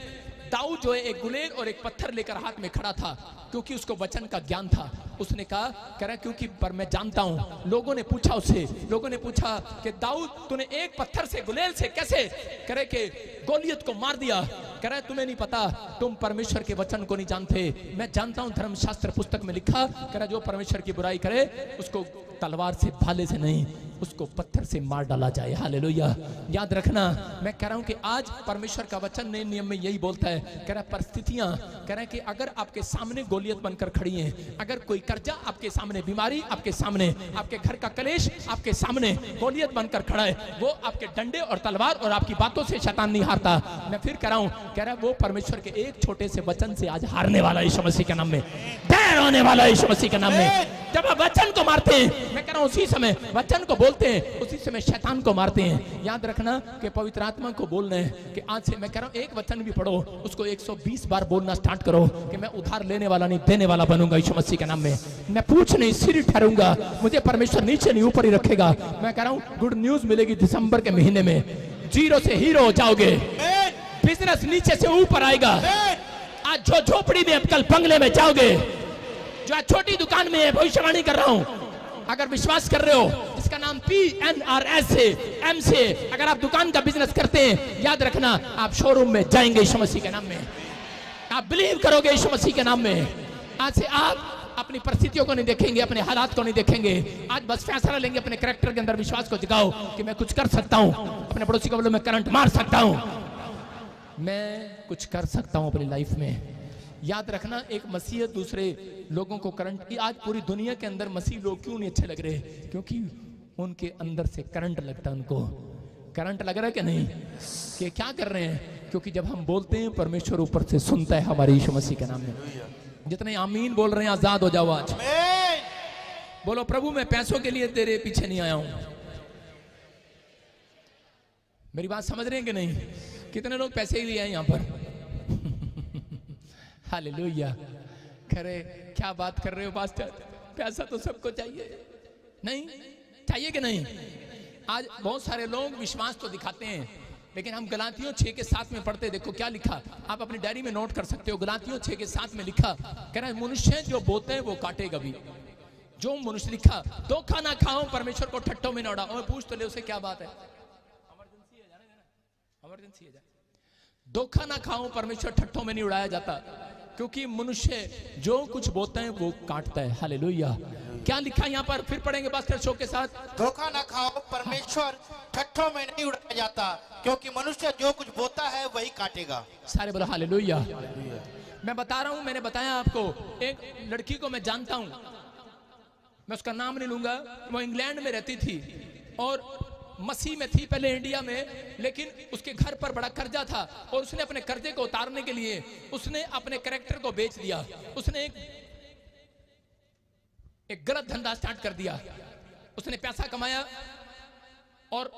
दाऊद जो है एक गुलेल और एक पत्थर लेकर हाथ में खड़ा था, क्योंकि उसको वचन का ज्ञान था। उसने कहा कह रहा क्योंकि पर मैं जानता हूं। लोगों ने पूछा उससे, लोगों ने पूछा कि दाऊद तूने एक पत्थर से, गुलेल से कैसे कह रहे कि गोलियत को मार दिया। कह रहा तुम्हें नहीं पता, तुम परमेश्वर के वचन को नहीं जानते, मैं जानता हूं। धर्मशास्त्र पुस्तक में लिखा, कह रहा जो परमेश्वर की बुराई करे उसको तलवार से, भाले से नहीं, उसको पत्थर से मार डाला जाए। हालेलुया। याद रखना, मैं कह रहा हूं कि आज परमेश्वर का वचन नए नियम में यही बोलता है, कह रहा है परिस्थितियां, कह रहा है कि अगर आपके सामने गोलियत बनकर खड़ी हैं, अगर कोई कर्जा आपके सामने, बीमारी आपके सामने, आपके घर का कलेश आपके सामने गोलियत बनकर खड़ा है, वो आपके डंडे और तलवार और आपकी बातों से शैतान नहीं हारता। मैं फिर कह रहा हूं, कह रहा है वो परमेश्वर के एक छोटे से वचन से आज हारने वाला यीशु मसीह के नाम में, ढेर होने वाला यीशु मसीह के नाम में। जब आप वचन को मारते हैं, मैं कह रहा हूं उसी समय वचन को बोलते हैं, उसी समय शैतान को मारते हैं। याद रखना कि पवित्र आत्मा को बोलना है कि आज से, मैं कह रहा हूं एक वचन भी पढ़ो, उसको 120 बार बोलना स्टार्ट करो कि मैं उधार लेने वाला नहीं, देने वाला बनूंगा यीशु मसीह के नाम में। मैं पूछ नहीं, सिर ठहरूंगा, मुझे परमेश्वर नीचे नहीं ऊपर ही रखेगा। मैं कह रहा हूं गुड न्यूज मिलेगी दिसंबर के महीने में, जीरो से हीरो हो जाओगे, बिजनेस नीचे से ऊपर आएगा। आज जो झोपड़ी में, कल बंगले में जाओगे, जो आज छोटी दुकान में है, भविष्यवाणी कर रहा हूं, अगर विश्वास कर रहे हो, इसका नाम PNRS से, M से, अगर आप दुकान का बिजनेस करते हैं, याद रखना आप शोरूम में जाएंगे यीशु मसीह के नाम में, आप बिलीव करोगे यीशु मसीह के नाम में। आज से आप अपनी परिस्थितियों को नहीं देखेंगे, अपने हालात को नहीं देखेंगे, आज बस फैसला लेंगे, अपने कैरेक्टर के अंदर विश्वास को जगाओ कि मैं कुछ कर सकता हूं। अपने पड़ोसी को बोलो मैं करंट मार सकता हूं, मैं कुछ कर सकता हूं अपनी लाइफ में। याद रखना, एक मसीह दूसरे लोगों को करंट, आज पूरी दुनिया के अंदर मसीह लोग क्यों नहीं अच्छे लग रहे? क्योंकि उनके अंदर से करंट लगता है, उनको करंट लग रहा है कि नहीं, कि क्या कर रहे हैं? क्योंकि जब हम बोलते हैं परमेश्वर ऊपर से सुनता है हमारे यीशु मसीह के नाम में। जितने आमीन बोल रहे हैं आजाद हो जाओ आज। बोलो प्रभु मैं पैसों के लिए तेरे पीछे नहीं आया हूं। मेरी बात समझ रहे हैं कि नहीं? कितने लोग पैसे ही लिए हैं यहां पर? हालेलुया। खरे क्या बात कर रहे हो पास्टर, पैसा तो सबको चाहिए, नहीं चाहिए कि नहीं? आज बहुत सारे लोग विश्वास तो दिखाते हैं, लेकिन हम गलातियों 6:7 में पढ़ते, देखो क्या लिखा, आप अपनी डायरी में नोट कर सकते हो। गलातियों 6:7 में लिखा, कह रहा है मनुष्य जो बोते हैं वो काटेगा भी। जो मनुष्य लिखा, धोखा ना खाओ, परमेश्वर को ठट्टों में ना उड़ाओ। और पूछ तो ले उसे क्या बात है, इमरजेंसी है, जाने देना, इमरजेंसी है, धोखा ना खाओ, परमेश्वर ठट्टों में नहीं उड़ाया जाता, क्योंकि मनुष्य जो कुछ बोता है वो काटता है। हालेलुया। क्या लिखा यहाँ पर, फिर पढ़ेंगे पास्टर शो के साथ, धोखा ना खाओ, परमेश्वर ठट्ठों में नहीं उड़ाया जाता, क्योंकि मनुष्य जो कुछ बोता है वही काटेगा। सारे बोलो हालेलुया। मैं बता रहा हूं, मैंने बताया आपको, एक लड़की को मैं जानता हूं, मैं उसका नाम नहीं लूंगा, वो इंग्लैंड में रहती थी और मसीह में थी पहले इंडिया में, लेकिन उसके घर पर बड़ा कर्जा था और उसने अपने कर्जे को उतारने के लिए उसने अपने कैरेक्टर को बेच दिया। उसने एक गलत धंधा स्टार्ट कर दिया। उसने पैसा कमाया और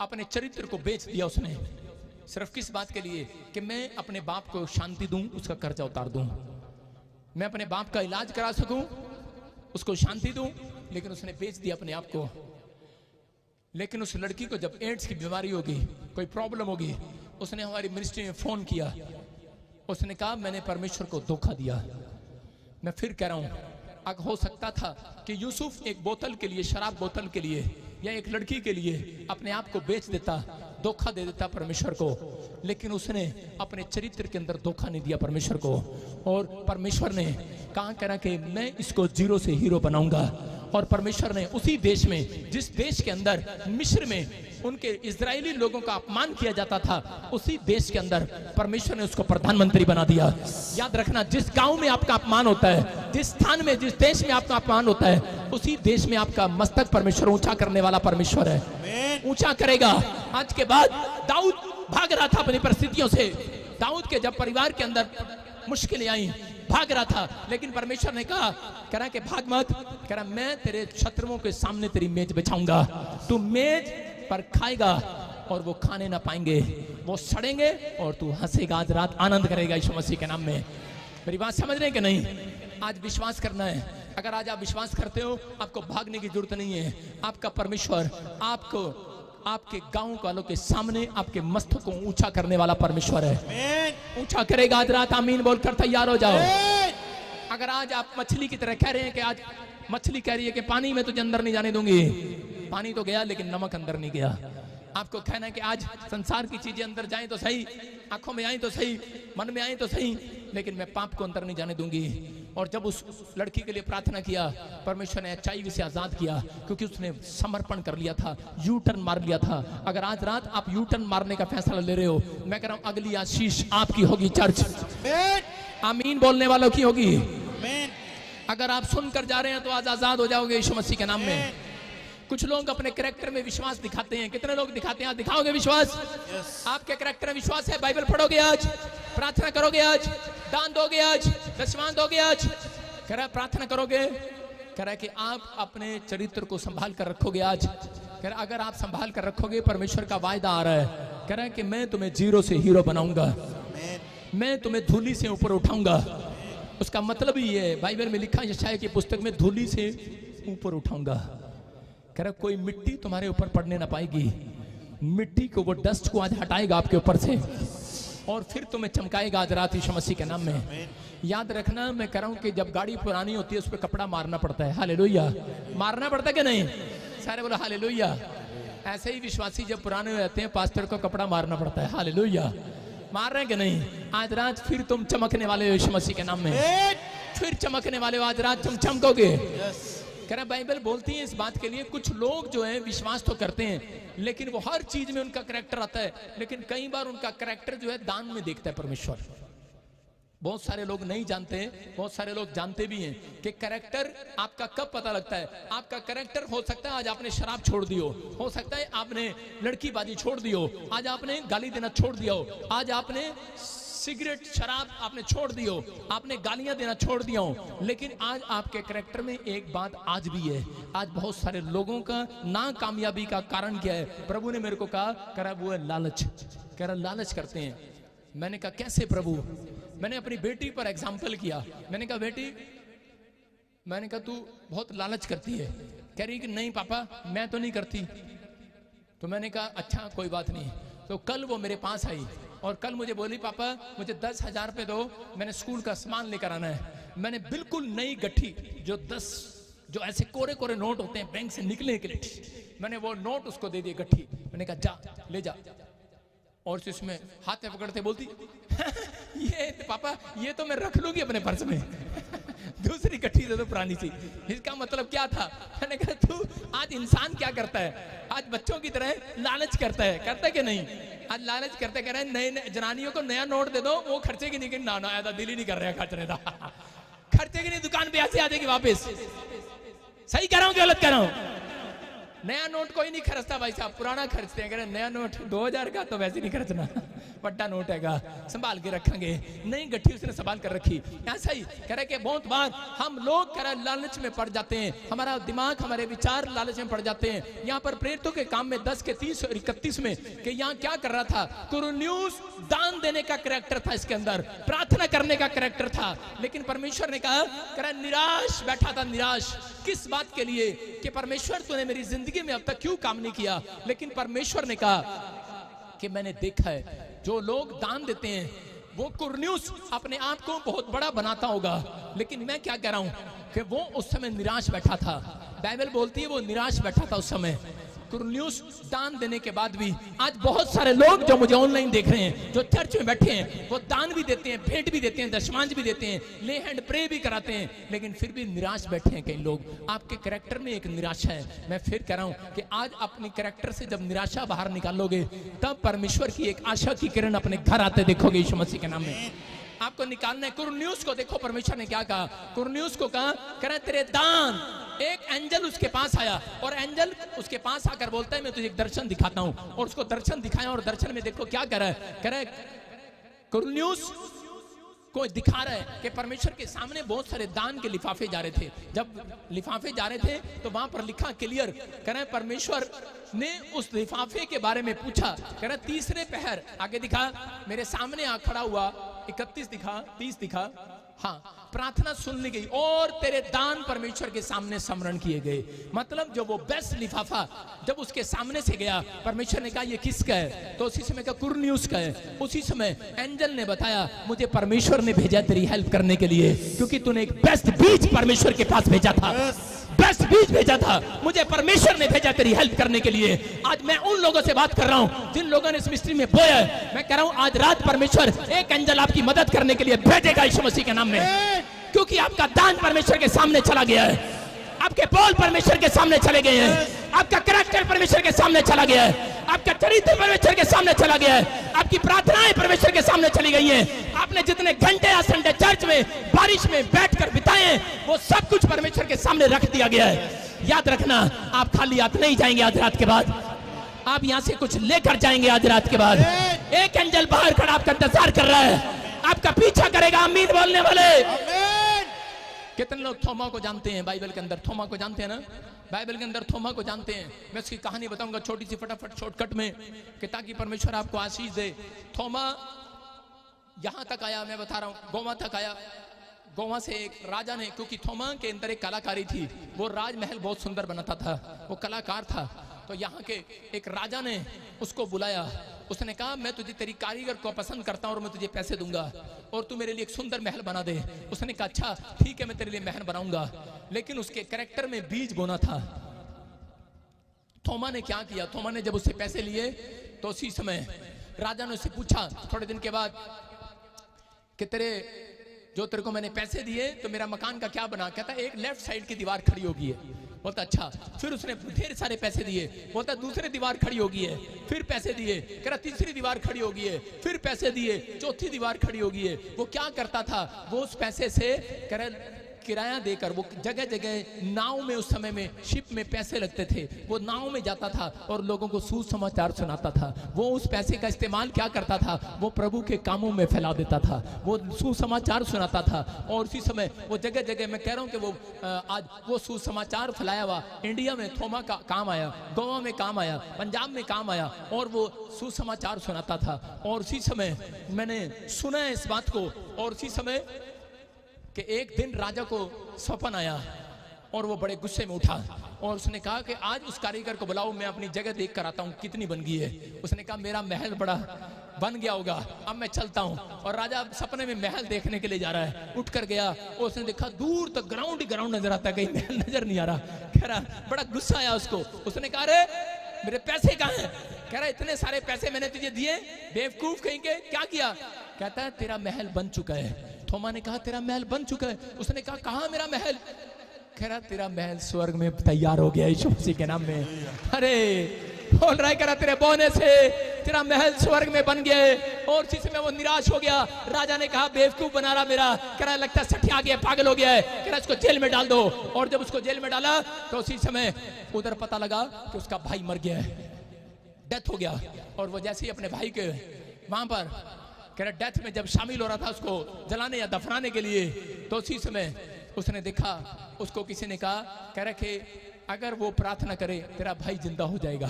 अपने चरित्र को बेच दिया उसने, सिर्फ किस बात के लिए? कि मैं अपने बाप को शांति दूं, उसका कर्जा उतार दूं, मैं अपने बाप का इलाज करा सकूं, उसको शांति दूं, लेकिन उसने बेच दिया अपने आप को। लेकिन उस लड़की को जब एड्स की बीमारी होगी, कोई प्रॉब्लम होगी, उसने हमारी मिनिस्ट्री में फोन किया, उसने कहा मैंने परमेश्वर को धोखा दिया। मैं फिर कह रहा हूं, अगर हो सकता था कि यूसुफ एक बोतल के लिए, शराब बोतल के लिए या एक लड़की के लिए अपने आप को बेच देता, धोखा दे देता परमेश्वर को, लेकिन उसने अपने चरित्र के अंदर धोखा नहीं दिया परमेश्वर को। और परमेश्वर ने कहा, करा कि मैं इसको जीरो से हीरो बनाऊंगा। और परमेश्वर ने उसी देश में, जिस देश के अंदर मिस्र में उनके इजरायली लोगों का अपमान किया जाता था, उसी देश के अंदर परमेश्वर ने उसको प्रधानमंत्री बना दिया। याद रखना, जिस गांव में आपका अपमान होता है, जिस स्थान में, जिस देश में आपका अपमान होता है, उसी देश में आपका मस्तक परमेश्वर ऊंचा करने वाला परमेश्वर है, ऊंचा करेगा। आज के बाद दाऊद भाग रहा था अपनी परिस्थितियों से। दाऊद के जब परिवार के अंदर मुश्किलें आई, भाग रहा था, लेकिन परमेश्वर ने कहा, कह रहा कि भाग मत, कह रहा मैं तेरे शत्रुओं के सामने तेरी मेज बिछाऊंगा, तू मेज पर खाएगा और वो खाने ना पाएंगे, वो सड़ेंगे और तू हंसेगा, आज रात आनंद करेगा यीशु मसीह के नाम में। मेरी बात समझ रहे हैं कि नहीं? आज विश्वास करना है। अगर आज आप विश्वास करते हो, आपको भागने की जरूरत नहीं है। आपका परमेश्वर आपको, आपके गांव वालों के सामने आपके मस्तक को ऊंचा करने वाला परमेश्वर है, ऊंचा करेगा। आज रात आमीन बोलकर तैयार हो जाओ। अगर आज आप मछली की तरह कह रहे हैं कि आज मछली कह रही है कि पानी में तुझे अंदर नहीं जाने दूंगी, पानी तो गया लेकिन नमक अंदर नहीं गया। आपको कहना है कि आज संसार की चीजें अंदर जाएं तो सही, आंखों में आए तो सही, मन में आए तो सही, लेकिन मैं पाप को अंदर नहीं जाने दूंगी। और जब उस लड़की के लिए प्रार्थना किया, परमेश्वर ने HIV से आजाद किया, क्योंकि उसने समर्पण कर लिया था, यू टर्न मार लिया था। अगर आज रात आप यू टर्न मारने का फैसला ले रहे हो, मैं कह रहा हूं अगली आशीष आपकी होगी। चर्च आमीन बोलने वालों की होगी। अगर आप सुनकर जा रहे हैं तो आज आजाद हो जाओगे यीशु मसीह के नाम में। कुछ लोग अपने कैरेक्टर में विश्वास दिखाते हैं। कितने लोग दिखाते हैं? आज दिखाओगे विश्वास? आपके कैरेक्टर में विश्वास है? बाइबल पढ़ोगे आज, प्रार्थना करोगे आज, दान दोगे आज, दशमांश दोगे आज, कह रहा प्रार्थना करोगे, कह रहा है कि आप अपने चरित्र को संभाल कर रखोगे आज। कह रहा अगर आप संभाल कर रखोगे, परमेश्वर का वायदा आ रहा है, कह रहा है कि मैं तुम्हें जीरो से हीरो बनाऊंगा, मैं तुम्हें धूली से ऊपर उठाऊंगा। उसका मतलब ही है, बाइबल में लिखा है यशायाह की पुस्तक में, धूली से ऊपर उठाऊंगा। कह रहा कोई मिट्टी तुम्हारे ऊपर पड़ने ना पाएगी। मिट्टी को, वो डस्ट को आज हटाएगा आपके ऊपर से, और फिर तुम्हें चमकाएगा आज रात यीशु मसीह के नाम में। याद रखना, मैं कह रहा हूं कि जब गाड़ी पुरानी होती है उस पर कपड़ा मारना पड़ता है। हालेलुया, मारना पड़ता है कि नहीं? सारे बोलो हालेलुया। ऐसे ही विश्वासी जब पुराने हो जाते हैं, पास्टर को कपड़ा मारना पड़ता है। हालेलुया, मार रहे हैं कि नहीं? आज रात फिर तुम चमकने वाले हो यीशु मसीह के नाम में, फिर चमकने वाले हो। आज रात तुम चमकोगे। कह रहा बाइबल बोलती है इस बात के लिए, कुछ लोग जो है विश्वास तो करते हैं, लेकिन वो हर चीज में उनका करैक्टर आता है, लेकिन कई बार उनका करैक्टर जो है दान में देखता है परमेश्वर। बहुत सारे लोग नहीं जानते, बहुत सारे लोग जानते भी हैं कि करैक्टर आपका कब पता लगता है। आपका करैक्टर हो सकता है आज आपने शराब छोड़ दी हो सकता है आपने लड़कीबाजी छोड़ दी हो, आज आपने गाली देना छोड़ दिया हो, आज आपने सिगरेट शराब आपने छोड़ दी हो, आपने गालियां देना छोड़ दिया हो, लेकिन आज आपके करैक्टर में एक बात आज भी है। आज बहुत सारे लोगों का नाकामयाबी का कारण क्या है? प्रभु ने मेरे को कहा, कह रहा वो है लालच। कह रहा लालच करते हैं। मैंने कहा कैसे प्रभु? मैंने अपनी बेटी पर एग्जाम्पल किया। मैंने कहा बेटी, मैंने कहा तू बहुत लालच करती है। कह रही कि नहीं पापा मैं तो नहीं करती। तो मैंने कहा अच्छा कोई बात नहीं। तो कल वो मेरे पास आई और कल मुझे बोली पापा मुझे 10,000 रुपये दो, मैंने स्कूल का सामान लेकर आना है। मैंने बिल्कुल नई गट्ठी जो ऐसे कोरे कोरे नोट होते हैं बैंक से निकलने के लिए, मैंने वो नोट उसको दे दी गट्ठी। मैंने कहा जा ले जा, और इसमें हाथ में पकड़ते बोलती ये पापा ये तो मैं रख लूंगी अपने पर्स में दूसरी गट्ठी दे दो पुरानी सी। इसका मतलब क्या था? मैंने कहा तू आज इंसान क्या करता है? आज बच्चों की तरह लालच करता है कि नहीं? आज लालच करते कह रहे हैं नए जनानियों को नया नोट दे दो, वो खर्चे की नहीं, ना ऐसा दिल ही नहीं कर रहा खर्चने का खर्चे की नहीं, दुकान पे ऐसे आ जाएगी वापस। सही कह रहा हूँ गलत कह रहा हूँ? नया नोट कोई नहीं खर्चता भाई साहब, पुराना खर्चते हैं। कह रहे नया नोट 2000 का तो वैसे नहीं खर्चना, बड़ा नोट हैगा संभाल के रखेंगे। नई गट्ठी उसने संभाल कर रखी। ऐसा ही कह रहे कि बहुत बार हम लोग कह रहे लालच में पड़ जाते हैं, हमारा दिमाग हमारे विचार लालच में पड़ जाते हैं। यहाँ पर प्रेरितों के काम में 10 के 30 और 31 में कि यहाँ क्या कर रहा था? कुरनेलियुस दान देने का करैक्टर था, इसके अंदर प्रार्थना करने का करैक्टर था, लेकिन परमेश्वर ने कहा कह रहा निराश बैठा था। निराश किस बात के लिए? कि परमेश्वर तूने मेरी जिंदगी में अब तक क्यों काम नहीं किया? लेकिन परमेश्वर ने कहा कि मैंने देखा है जो लोग दान देते हैं वो कुरनेलियुस अपने आप को बहुत बड़ा बनाता होगा, लेकिन मैं क्या कह रहा हूं कि वो उस समय निराश बैठा था। बाइबल बोलती है वो निराश बैठा था उस समय। कुरनेलियुस दान देने के बाद भी आज बहुत सारे लोग जो मुझे ऑनलाइन देख रहे हैं, जो चर्च में बैठे हैं, वो दान भी देते हैं, भेंट भी देते हैं, दशमांश भी देते हैं, ले हैंड प्रे भी कराते हैं, लेकिन फिर भी निराश बैठे हैं कई लोग। आपके करैक्टर में एक निराशा है। मैं फिर कह रहा हूं कि आज अपने करैक्टर से जब निराशा बाहर निकालोगे तब परमेश्वर की एक आशा की किरण अपने घर आते देखोगे यीशु मसीह के नाम में। आपको निकालना है। कुरनेलियुस को देखो परमेश्वर ने क्या कहा। कुरनेलियुस को कहा कह रहा तेरे दान। एक एंजल उसके पास आया और एंजल उसके पास आकर बोलता है मैं तुझे एक दर्शन दिखाता हूं, और उसको दर्शन दिखाया और दर्शन में देखो क्या कर रहा है। कह रहा है कुरनेलियुस को दिखा रहा है कि परमेश्वर के सामने बहुत सारे दान के लिफाफे जा रहे थे। जब लिफाफे जा रहे थे तो वहां पर लिखा क्लियर, कह रहे परमेश्वर ने उस लिफाफे के बारे में पूछा। कह रहा तीसरे पहर आगे दिखा, मेरे सामने आ खड़ा हुआ, 31 दिखा, 30 दिखा, हाँ प्रार्थना सुन ली गई और तेरे दान परमेश्वर के सामने स्मरण किए गए। मतलब जो वो बेस्ट लिफाफा जब उसके सामने से गया, परमेश्वर ने कहा ये किसका है? तो उसी समय कहा कुरनेलियुस का है। उसी समय एंजल ने बताया मुझे परमेश्वर ने भेजा तेरी हेल्प करने के लिए, क्योंकि तूने एक बेस्ट बीज परमेश्वर के पास भेजा था। बेस्ट बीज भेजा था, मुझे परमेश्वर ने भेजा तेरी हेल्प करने के लिए। आज मैं उन लोगों से बात कर रहा हूं जिन लोगों ने इस मिस्ट्री में बोया है। मैं कह रहा हूं आज रात परमेश्वर एक एंजल आपकी मदद करने के लिए भेजेगा यीशु मसीह के नाम में, क्योंकि आपका दान परमेश्वर के सामने चला गया है, आपके बोल परमेश्वर के सामने चले गए हैं, आपका कैरेक्टर परमेश्वर के सामने चला गया है, आपका चरित्र परमेश्वर के सामने चला गया है, आपकी प्रार्थनाएं परमेश्वर के सामने चली गई हैं। आपने जितने घंटे आज संडे चर्च में बारिश में बैठकर बिताए हैं वो सब कुछ परमेश्वर के सामने रख दिया गया है। याद रखना, आप खाली हाथ नहीं जाएंगे आज रात के बाद, आप यहां से कुछ लेकर जाएंगे आज रात के बाद। एक एंजल बाहर खड़ा आपका इंतजार कर रहा है, आपका पीछा करेगा। आमीन बोलने वाले। कितने लोग थोमा को जानते हैं? बाइबल के अंदर थोमा को जानते हैं ना? बाइबल के अंदर थोमा को जानते हैं। मैं उसकी कहानी बताऊंगा छोटी सी फटाफट शॉर्टकट में, कि ताकि परमेश्वर आपको आशीष दे। थोमा यहां तक आया, मैं बता रहा हूं, गोवा तक आया। गोवा से एक राजा ने, क्योंकि थोमा के अंदर एक कलाकारी थी, वो राजमहल बहुत सुंदर बनाता था, वो कलाकार था। तो यहाँ के एक राजा ने उसको बुलाया, उसने कहा मैं तुझे तेरी कारीगर को पसंद करता हूँ और मैं तुझे पैसे दूंगा और तू मेरे लिए एक सुंदर महल बना दे। उसने कहा अच्छा ठीक है, मैं तेरे लिए महल बनाऊंगा। लेकिन उसके कैरेक्टर में बीज बोना था। थोमा ने क्या किया? थोमा ने जब उससे पैसे लिए तो उसी समय राजा ने उससे पूछा थोड़े दिन के बाद कि तेरे को मैंने पैसे दिए तो मेरा मकान का क्या बना? कहता एक लेफ्ट साइड की दीवार खड़ी होगी है। बोलता अच्छा। फिर उसने ढेर सारे पैसे दिए। बोलता दूसरी दीवार खड़ी होगी है। फिर पैसे दिए। कह रहा तीसरी दीवार खड़ी होगी है। फिर पैसे दिए, चौथी दीवार खड़ी होगी है। वो क्या करता था? वो उस पैसे से कह रहा किराया देकर, वो जगह जगह नाव में, उस समय में शिप में पैसे लगते थे, वो नाव में जाता था और लोगों को सुसमाचार सुनाता था। वो उस पैसे का इस्तेमाल क्या करता था? वो प्रभु के कामों में फैला देता था, वो सुसमाचार सुनाता था। और उसी समय वो जगह जगह, मैं कह रहा हूं कि वो आज वो सुसमाचार फैलाया हुआ इंडिया में थोमा का काम आया, गोवा में काम आया, पंजाब में काम आया और वो सुसमाचार सुनाता था। और उसी समय मैंने सुना है इस बात को। और उसी समय कि एक दिन राजा को सपन आया और वो बड़े गुस्से में उठा और उसने कहा कि आज उस कारीगर को बुलाओ, मैं अपनी जगह देख कर आता हूँ कितनी बन गई है। उसने कहा मेरा महल बड़ा बन गया होगा, अब मैं चलता हूँ। और राजा सपने में महल देखने के लिए जा रहा है, उठ कर गया और उसने देखा दूर तक ग्राउंड ही ग्राउंड नजर आता, कहीं महल नजर नहीं आ रहा। कह रहा बड़ा गुस्सा आया उसको। उसने कहा अरे मेरे पैसे कहाँ हैं? कह रहा इतने सारे पैसे मैंने तुझे दिए, बेवकूफ कहीं के, क्या किया? कहता है तेरा महल बन चुका है। थोमा ने कहा तेरा महल बन चुका है? उसने कहा कहाँ मेरा महल? कह रहा तेरा महल स्वर्ग में तैयार हो गया यीशु मसीह के नाम में। अरे बोल रहा है, कह रहा तेरे बोने से तेरा महल स्वर्ग में बन गया है। और उसी समय वो निराश हो गया। राजा ने कहा बेवकूफ बना रहा मेरा, कह रहा लगता है सठिया गया, पागल हो गया है, कह रहा इसको जेल में डाल दो। और जब उसको जेल में डाला तो उसी समय उधर पता लगा कि उसका भाई मर गया है, डेथ हो गया। और वो जैसे ही अपने भाई के वहां पर कह रहा डेथ में जब शामिल हो रहा था उसको जलाने या दफनाने के लिए, तो उसी समय उसने देखा, उसको किसी ने कहा, कह रहा कि अगर वो प्रार्थना करे तेरा भाई जिंदा हो जाएगा।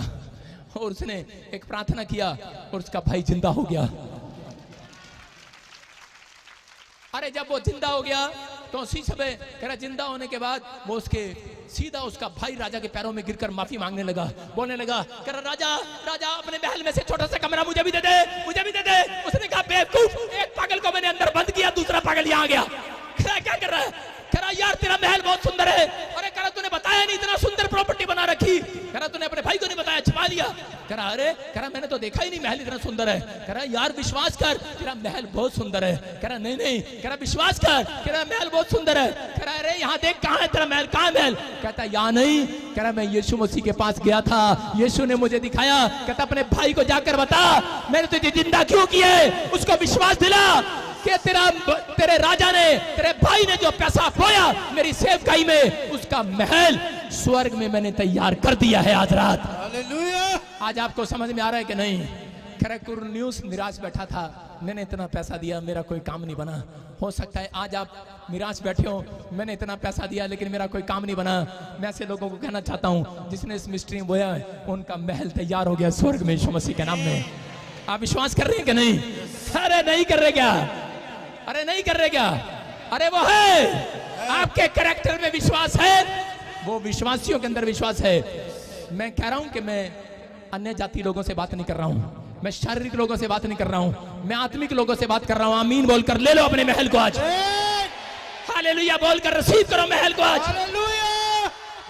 और उसने एक प्रार्थना किया और उसका भाई जिंदा हो गया। अरे जब वो जिंदा हो गया तो उसी समय कह रहा जिंदा होने के बाद वो उसके सीधा उसका भाई राजा के पैरों में गिरकर माफी मांगने लगा, बोलने लगा, कह रहा राजा राजा अपने महल में से छोटा सा कमरा मुझे भी दे दे, मुझे भी दे दे। उसने कहा बेवकूफ, एक पागल को मैंने अंदर बंद किया, दूसरा पागल यहाँ आ गया। कह रहा क्या कर रहा है? कह रहा यार तेरा महल बहुत सुंदर है। अरे कह रहा तूने बताया नहीं, इतना सुंदर प्रॉपर्टी बना रखी। कह रहा तूने अपने भाई को नहीं बताया, छिपा लिया। कह रहा अरे, कह रहा मैंने तो देखा ही नहीं महल इतना सुंदर है। कह रहा यार विश्वास कर, तेरा महल बहुत सुंदर है। कह रहा नहीं नहीं, कह रहा विश्वास कर, कह रहा महल बहुत सुंदर है। कह रहा अरे यहाँ देख कहाँ है तेरा महल, कहाँ है महल? कहता यहाँ नहीं। कह रहा मैं यीशु मसीह के पास गया था, यीशु ने मुझे दिखाया। कहता अपने भाई को जाकर बता मैंने तुझे जिंदा क्यों किया है, उसको विश्वास दिला कि तेरे राजा ने, तेरे भाई ने जो पैसा खोया मेरी सेवकाई में, उसका महल स्वर्ग में मैंने तैयार कर दिया है आज रात। हालेलुया। आज आपको समझ में आ रहा है कि नहीं? खरगपुर न्यूज निराश बैठा था, मैंने इतना पैसा दिया मेरा कोई काम नहीं बना। हो सकता है आज आप निराश बैठे हो, मैंने इतना पैसा दिया लेकिन मेरा कोई काम नहीं बना। मैं ऐसे लोगों को कहना चाहता हूं जिसने इस मिस्ट्री में बोया है उनका महल तैयार हो गया स्वर्ग में यीशु मसीह के नाम में। आप विश्वास कर रहे हैं कि नहीं? अरे नहीं कर रहे क्या? अरे नहीं कर रहे क्या? अरे वो है, आपके कैरेक्टर में विश्वास है, वो विश्वासियों के अंदर विश्वास है। मैं कह रहा हूं कि मैं अन्य जाति लोगों से बात नहीं कर रहा हूं, मैं शारीरिक लोगों से बात नहीं कर रहा हूं, मैं आत्मिक लोगों से बात कर रहा हूं। आमीन बोलकर ले लो अपने महल को आज। हालेलुया बोलकर रिसीव करो महल को आज।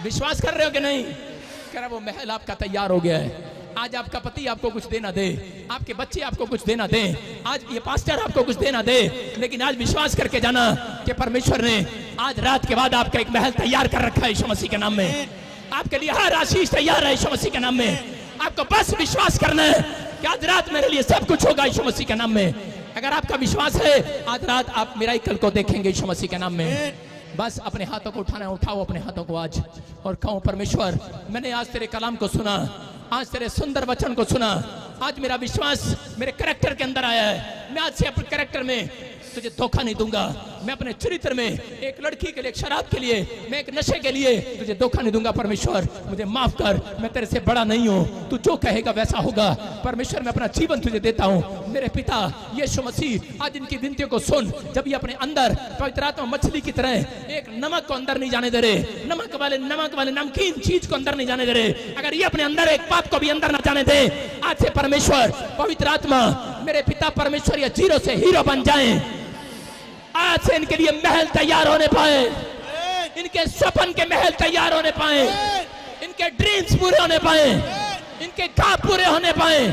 विश्वास कर रहे हो कि नहीं? कह रहा वो महल आपका तैयार हो गया है। आज आपका पति आपको कुछ देना दे, आपके बच्चे आपको कुछ देना दे, आज ये पास्टर आपको कुछ देना दे, लेकिन आज विश्वास करके जाना कि परमेश्वर ने आज रात के बाद आपका एक महल तैयार कर रखा है यीशु मसीह के नाम में। आपके लिए हर आशीष तैयार है यीशु मसीह के नाम में। आपको बस विश्वास करना है कि आज रात मेरे लिए सब कुछ होगा यीशु मसीह के नाम में। अगर आपका विश्वास है, आज रात आप मिराकल को देखेंगे यीशु मसीह के नाम में। बस अपने हाथों को उठाना है, उठाओ अपने हाथों को आज और कहो, परमेश्वर मैंने आज तेरे कलाम को सुना, आज तेरे सुंदर वचन को सुना, आज मेरा विश्वास मेरे कैरेक्टर के अंदर आया है। मैं आज से अपने कैरेक्टर में तुझे धोखा नहीं दूंगा। मैं अपने चरित्र में एक लड़की के लिए, एक शराब के लिए, मैं एक नशे के लिए तुझे धोखा नहीं दूंगा। परमेश्वर मुझे माफ कर, मैं तेरे से बड़ा नहीं हूँ, तू जो कहेगा वैसा होगा। परमेश्वर मैं अपना जीवन तुझे देता हूँ। मेरे पिता यीशु मसीह आज इनकी विनतियों को सुन। जब ये अपने अंदर पवित्र आत्मा मछली की तरह एक नमक को अंदर नहीं जाने दे रहे, नमक वाले नमकीन चीज को अंदर नहीं जाने दे रहे, अगर ये अपने अंदर एक पाप को भी अंदर न जाने दे, आज से परमेश्वर पवित्र आत्मा मेरे पिता परमेश्वर या जीरो से हीरो बन जाए। आज से इनके लिए महल तैयार होने पाए, इनके सपन के महल तैयार होने पाए, इनके ड्रीम्स पूरे होने पाए, इनके काम पूरे होने पाए।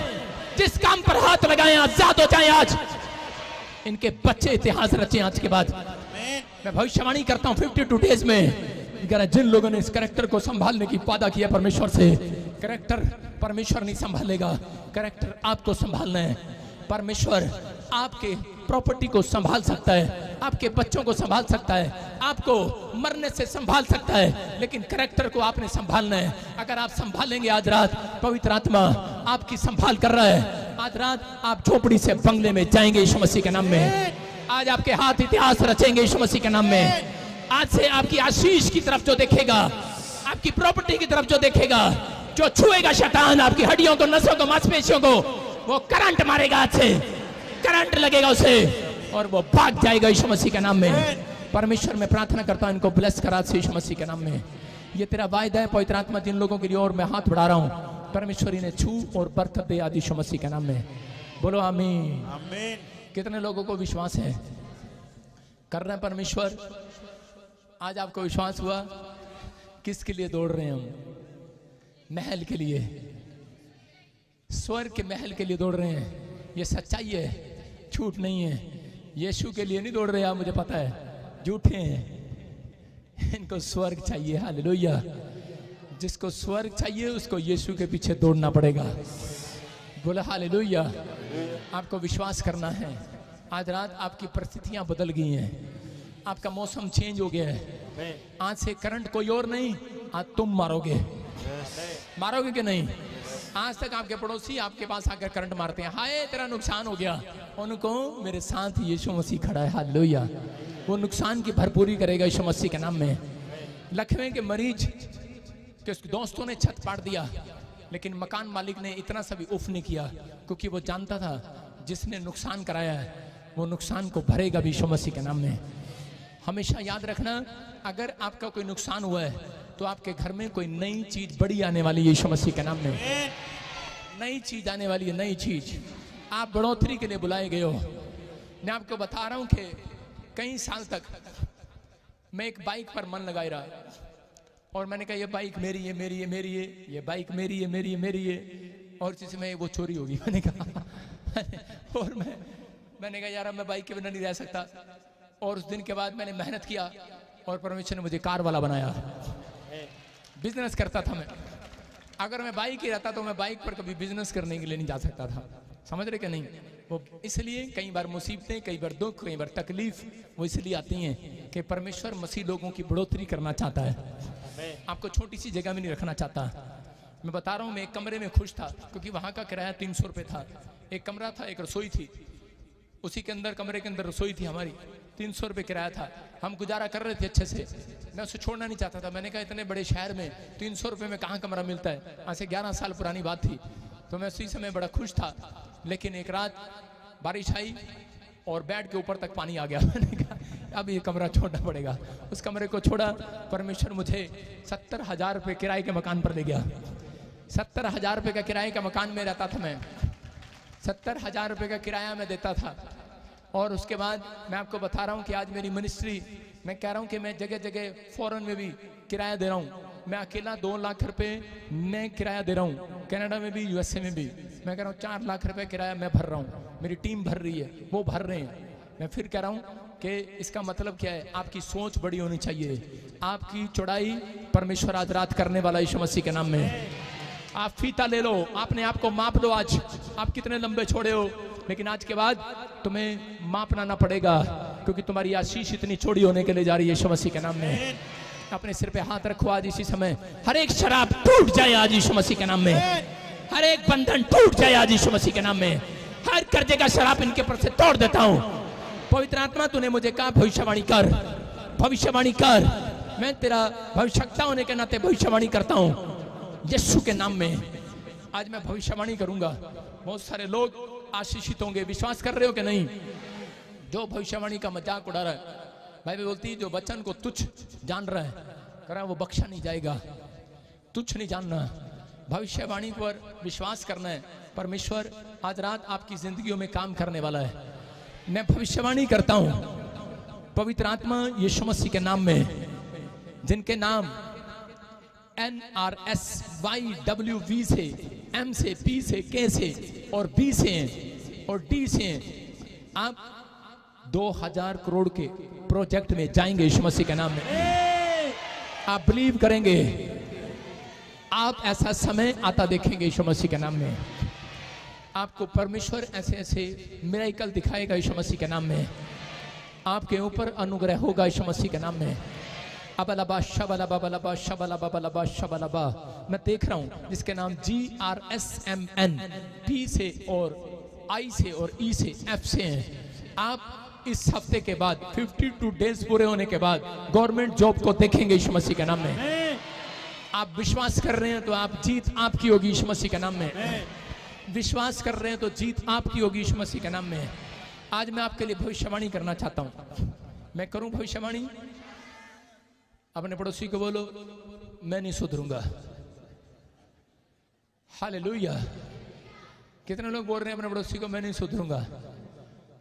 जिस काम पर हाथ लगाए आजाद हो जाए। आज इनके बच्चे इतिहास रचे आज के बाद। मैं भविष्यवाणी करता हूं 52 डेज में, जिन लोगों ने इस कैरेक्टर को संभालने की वादा किया परमेश्वर से, कैरेक्टर परमेश्वर नहीं संभालेगा, कैरेक्टर आपको संभालना है। परमेश्वर आपके प्रॉपर्टी को संभाल सकता है, आपके बच्चों को संभाल सकता है, आपको मरने से संभाल सकता है, लेकिन कैरेक्टर को आपने संभालना है। अगर आप संभालेंगे, आज रात पवित्र आत्मा आपकी संभाल कर रहा है। आज रात आप झोपड़ी से बंगले में जाएंगे यीशु मसीह के नाम में। आज आपके हाथ इतिहास रचेंगे यीशु मसीह के नाम में। आज से आपकी आशीष की तरफ जो देखेगा, आपकी प्रॉपर्टी की तरफ जो देखेगा, जो छुएगा शैतान आपकी हड्डियों को, नसों को, मांसपेशियों को, वो करंट मारेगा, आज से करंट लगेगा उसे और वो भाग जाएगा यीशु मसीह के नाम में। परमेश्वर मैं प्रार्थना करता हूं इनको ब्लेस करा से यीशु मसीह के नाम में। ये तेरा वायदा है पवित्र आत्मा, जिन लोगों के लिए और मैं हाथ बढ़ा रहा हूं, परमेश्वर इन्हें छू और बरकत दे आज यीशु मसीह के नाम में। बोलो आमीन आमीन। कितने लोगों को विश्वास है? कर रहे हैं परमेश्वर? आज आपको विश्वास हुआ? किसके लिए दौड़ रहे हैं हम? महल के लिए, स्वर्ग के महल के लिए दौड़ रहे हैं। ये सच्चाई है, झूठ नहीं है। यीशु के लिए नहीं दौड़ रहे आप, मुझे पता है, झूठे हैं। इनको स्वर्ग चाहिए। हालेलुया। जिसको स्वर्ग चाहिए उसको यीशु के पीछे दौड़ना पड़ेगा। बोला हालेलुया। आपको विश्वास करना है। आज रात आपकी परिस्थितियां बदल गई हैं, आपका मौसम चेंज हो गया है। आज से करंट कोई और नहीं, आज तुम मारोगे। मारोगे कि नहीं? आज तक आपके पड़ोसी आपके पास आकर करंट मारते हैं, हाय तेरा नुकसान हो गया। उनको मेरे साथ यीशु मसीह खड़ा है। हालेलुया। वो नुकसान की भरपूरी करेगा यीशु मसीह के नाम में। लखनऊ के मरीज के उसके दोस्तों ने छत पाड़ दिया, लेकिन मकान मालिक ने इतना सा भी उफ नहीं किया, क्योंकि वो जानता था जिसने नुकसान कराया है वो नुकसान को भरेगा भी यीशु मसीह के नाम में। हमेशा याद रखना, अगर आपका कोई नुकसान हुआ है तो आपके घर में कोई नई चीज बड़ी आने वाली है यीशु मसीह के नाम में। नई चीज आने वाली है, नई चीज। आप बढ़ोतरी के लिए बुलाए गए हो। मैं आपको बता रहा हूं कि कई साल तक मैं एक बाइक पर मन लगाए रहा और मैंने कहा ये बाइक मेरी है, मेरी है, मेरी है, ये बाइक मेरी है, मेरी है, मेरी है, और जिसमें वो चोरी होगी। मैंने कहा और मैंने कहा यार अब मैं बाइक के बिना नहीं रह सकता। और उस दिन के बाद मैंने मेहनत किया और परमेश्वर ने मुझे कार वाला बनाया। बिजनेस करता था मैं, अगर मैं बाइक ही रहता तो मैं बाइक पर कभी बिजनेस करने के लिए नहीं जा सकता था। समझ रहे क्या नहीं? वो इसलिए कई बार मुसीबतें, कई बार दुख, कई बार तकलीफ वो इसलिए आती हैं कि परमेश्वर मसीह लोगों की बढ़ोतरी करना चाहता है, आपको छोटी सी जगह में नहीं रखना चाहता। मैं बता रहा हूँ, मैं एक कमरे में खुश था क्योंकि वहां का किराया 300 रुपये था। एक कमरा था, एक रसोई थी, उसी के अंदर कमरे के अंदर रसोई थी हमारी। 300 रुपये किराया था, हम गुजारा कर रहे थे अच्छे से। मैं उसे छोड़ना नहीं चाहता था। मैंने कहा इतने बड़े शहर में 300 रुपये में कहाँ कमरा मिलता है। आज से 11 साल पुरानी बात थी। तो मैं उसी समय बड़ा खुश था, लेकिन एक रात बारिश आई और बेड के ऊपर तक पानी आ गया। मैंने कहा अब ये कमरा छोड़ना पड़ेगा। उस कमरे को छोड़ा। परमेश्वर मुझे 70,000 रुपये किराए के मकान पर ले गया। 70,000 रुपये का किराए का मकान में रहता था मैं। 70,000 रुपये का किराया मैं देता था। और उसके बाद मैं आपको बता रहा हूँ कि आज मेरी मिनिस्ट्री, मैं कह रहा हूँ कि मैं जगह जगह फॉरेन में भी किराया दे रहा हूँ। मैं अकेला 2 लाख रुपए मैं किराया दे रहा हूँ, कनाडा में भी यूएसए में भी। मैं कह रहा हूँ 4 लाख रुपए किराया मैं भर रहा हूँ, मेरी टीम भर रही है, वो भर रहे हैं। मैं फिर कह रहा हूँ कि इसका मतलब क्या है, आपकी सोच बड़ी होनी चाहिए। आपकी चौड़ाई परमेश्वर आज रात करने वाला यीशु मसीह के नाम में। आप फीता ले लो, आपने आपको माप लो, आज आप कितने लंबे छोड़े हो, लेकिन आज के बाद तुम्हें मापना ना पड़ेगा, क्योंकि तुम्हारी आशीष इतनी चौड़ी होने के लिए जा रही है यीशु मसीह के नाम में। अपने सिर पे हाथ रखो आज इसी समय। हर एक शराब टूट जाए आज यीशु मसीह के नाम में, हर एक बंधन टूट जाए आज यीशु मसीह के नाम में। हर कर्जे का शराब इनके पर से तोड़ देता हूँ। पवित्र आत्मा तूने मुझे कहा भविष्यवाणी कर, भविष्यवाणी कर। मैं तेरा भविष्यवक्ता होने के नाते भविष्यवाणी करता हूँ यीशु के नाम में। आज मैं भविष्यवाणी करूंगा, बहुत सारे लोग आशीषित होंगे। विश्वास कर रहे हो कि नहीं? जो भविष्यवाणी का मजाक उड़ा रहा है, बाइबल बोलती है जो वचन को तुच्छ जान रहा है, कह रहा है वो बख्शा नहीं जाएगा। तुच्छ नहीं जानना, भविष्यवाणी पर विश्वास करना है। परमेश्वर आज रात आपकी जिंदगियों में काम करने वाला है। मैं भविष्यवाणी करता हूं पवित्र आत्मा यीशु मसीह के नाम में, जिनके नाम NRSYWV से, M से, P से, K से और B से हैं और D से हैं। आप 2000 करोड़ के प्रोजेक्ट में जाएंगे यीशु मसीह के नाम में। आप बिलीव करेंगे, आप ऐसा समय आता देखेंगे यीशु मसीह के नाम में। आपको परमेश्वर ऐसे ऐसे मिरेकल दिखाएगा यीशु मसीह के नाम में। आपके ऊपर अनुग्रह होगा यीशु मसीह के नाम में। अबलबा शबलबा बलबा शबलबा बलबा शबलबा। मैं देख रहा हूं जिसके नाम GRSMN, P से और I से और E से, F से हैं। आप इस हफ्ते के बाद 52 डेज पूरे होने के बाद गवर्नमेंट जॉब को देखेंगे यीशु मसीह के नाम में। आप विश्वास कर रहे हैं तो आप जीत आपकी होगी यीशु मसीह के नाम में। विश्वास कर रहे हैं तो जीत आपकी होगी यीशु मसीह के नाम में। आज मैं आपके लिए भविष्यवाणी करना चाहता हूं। मैं करूं भविष्यवाणी? अपने पड़ोसी को बोलो, मैं नहीं सुधरूंगा। हालेलुया। कितने लोग बोल रहे हैं अपने पड़ोसी को, मैं नहीं सुधरूंगा,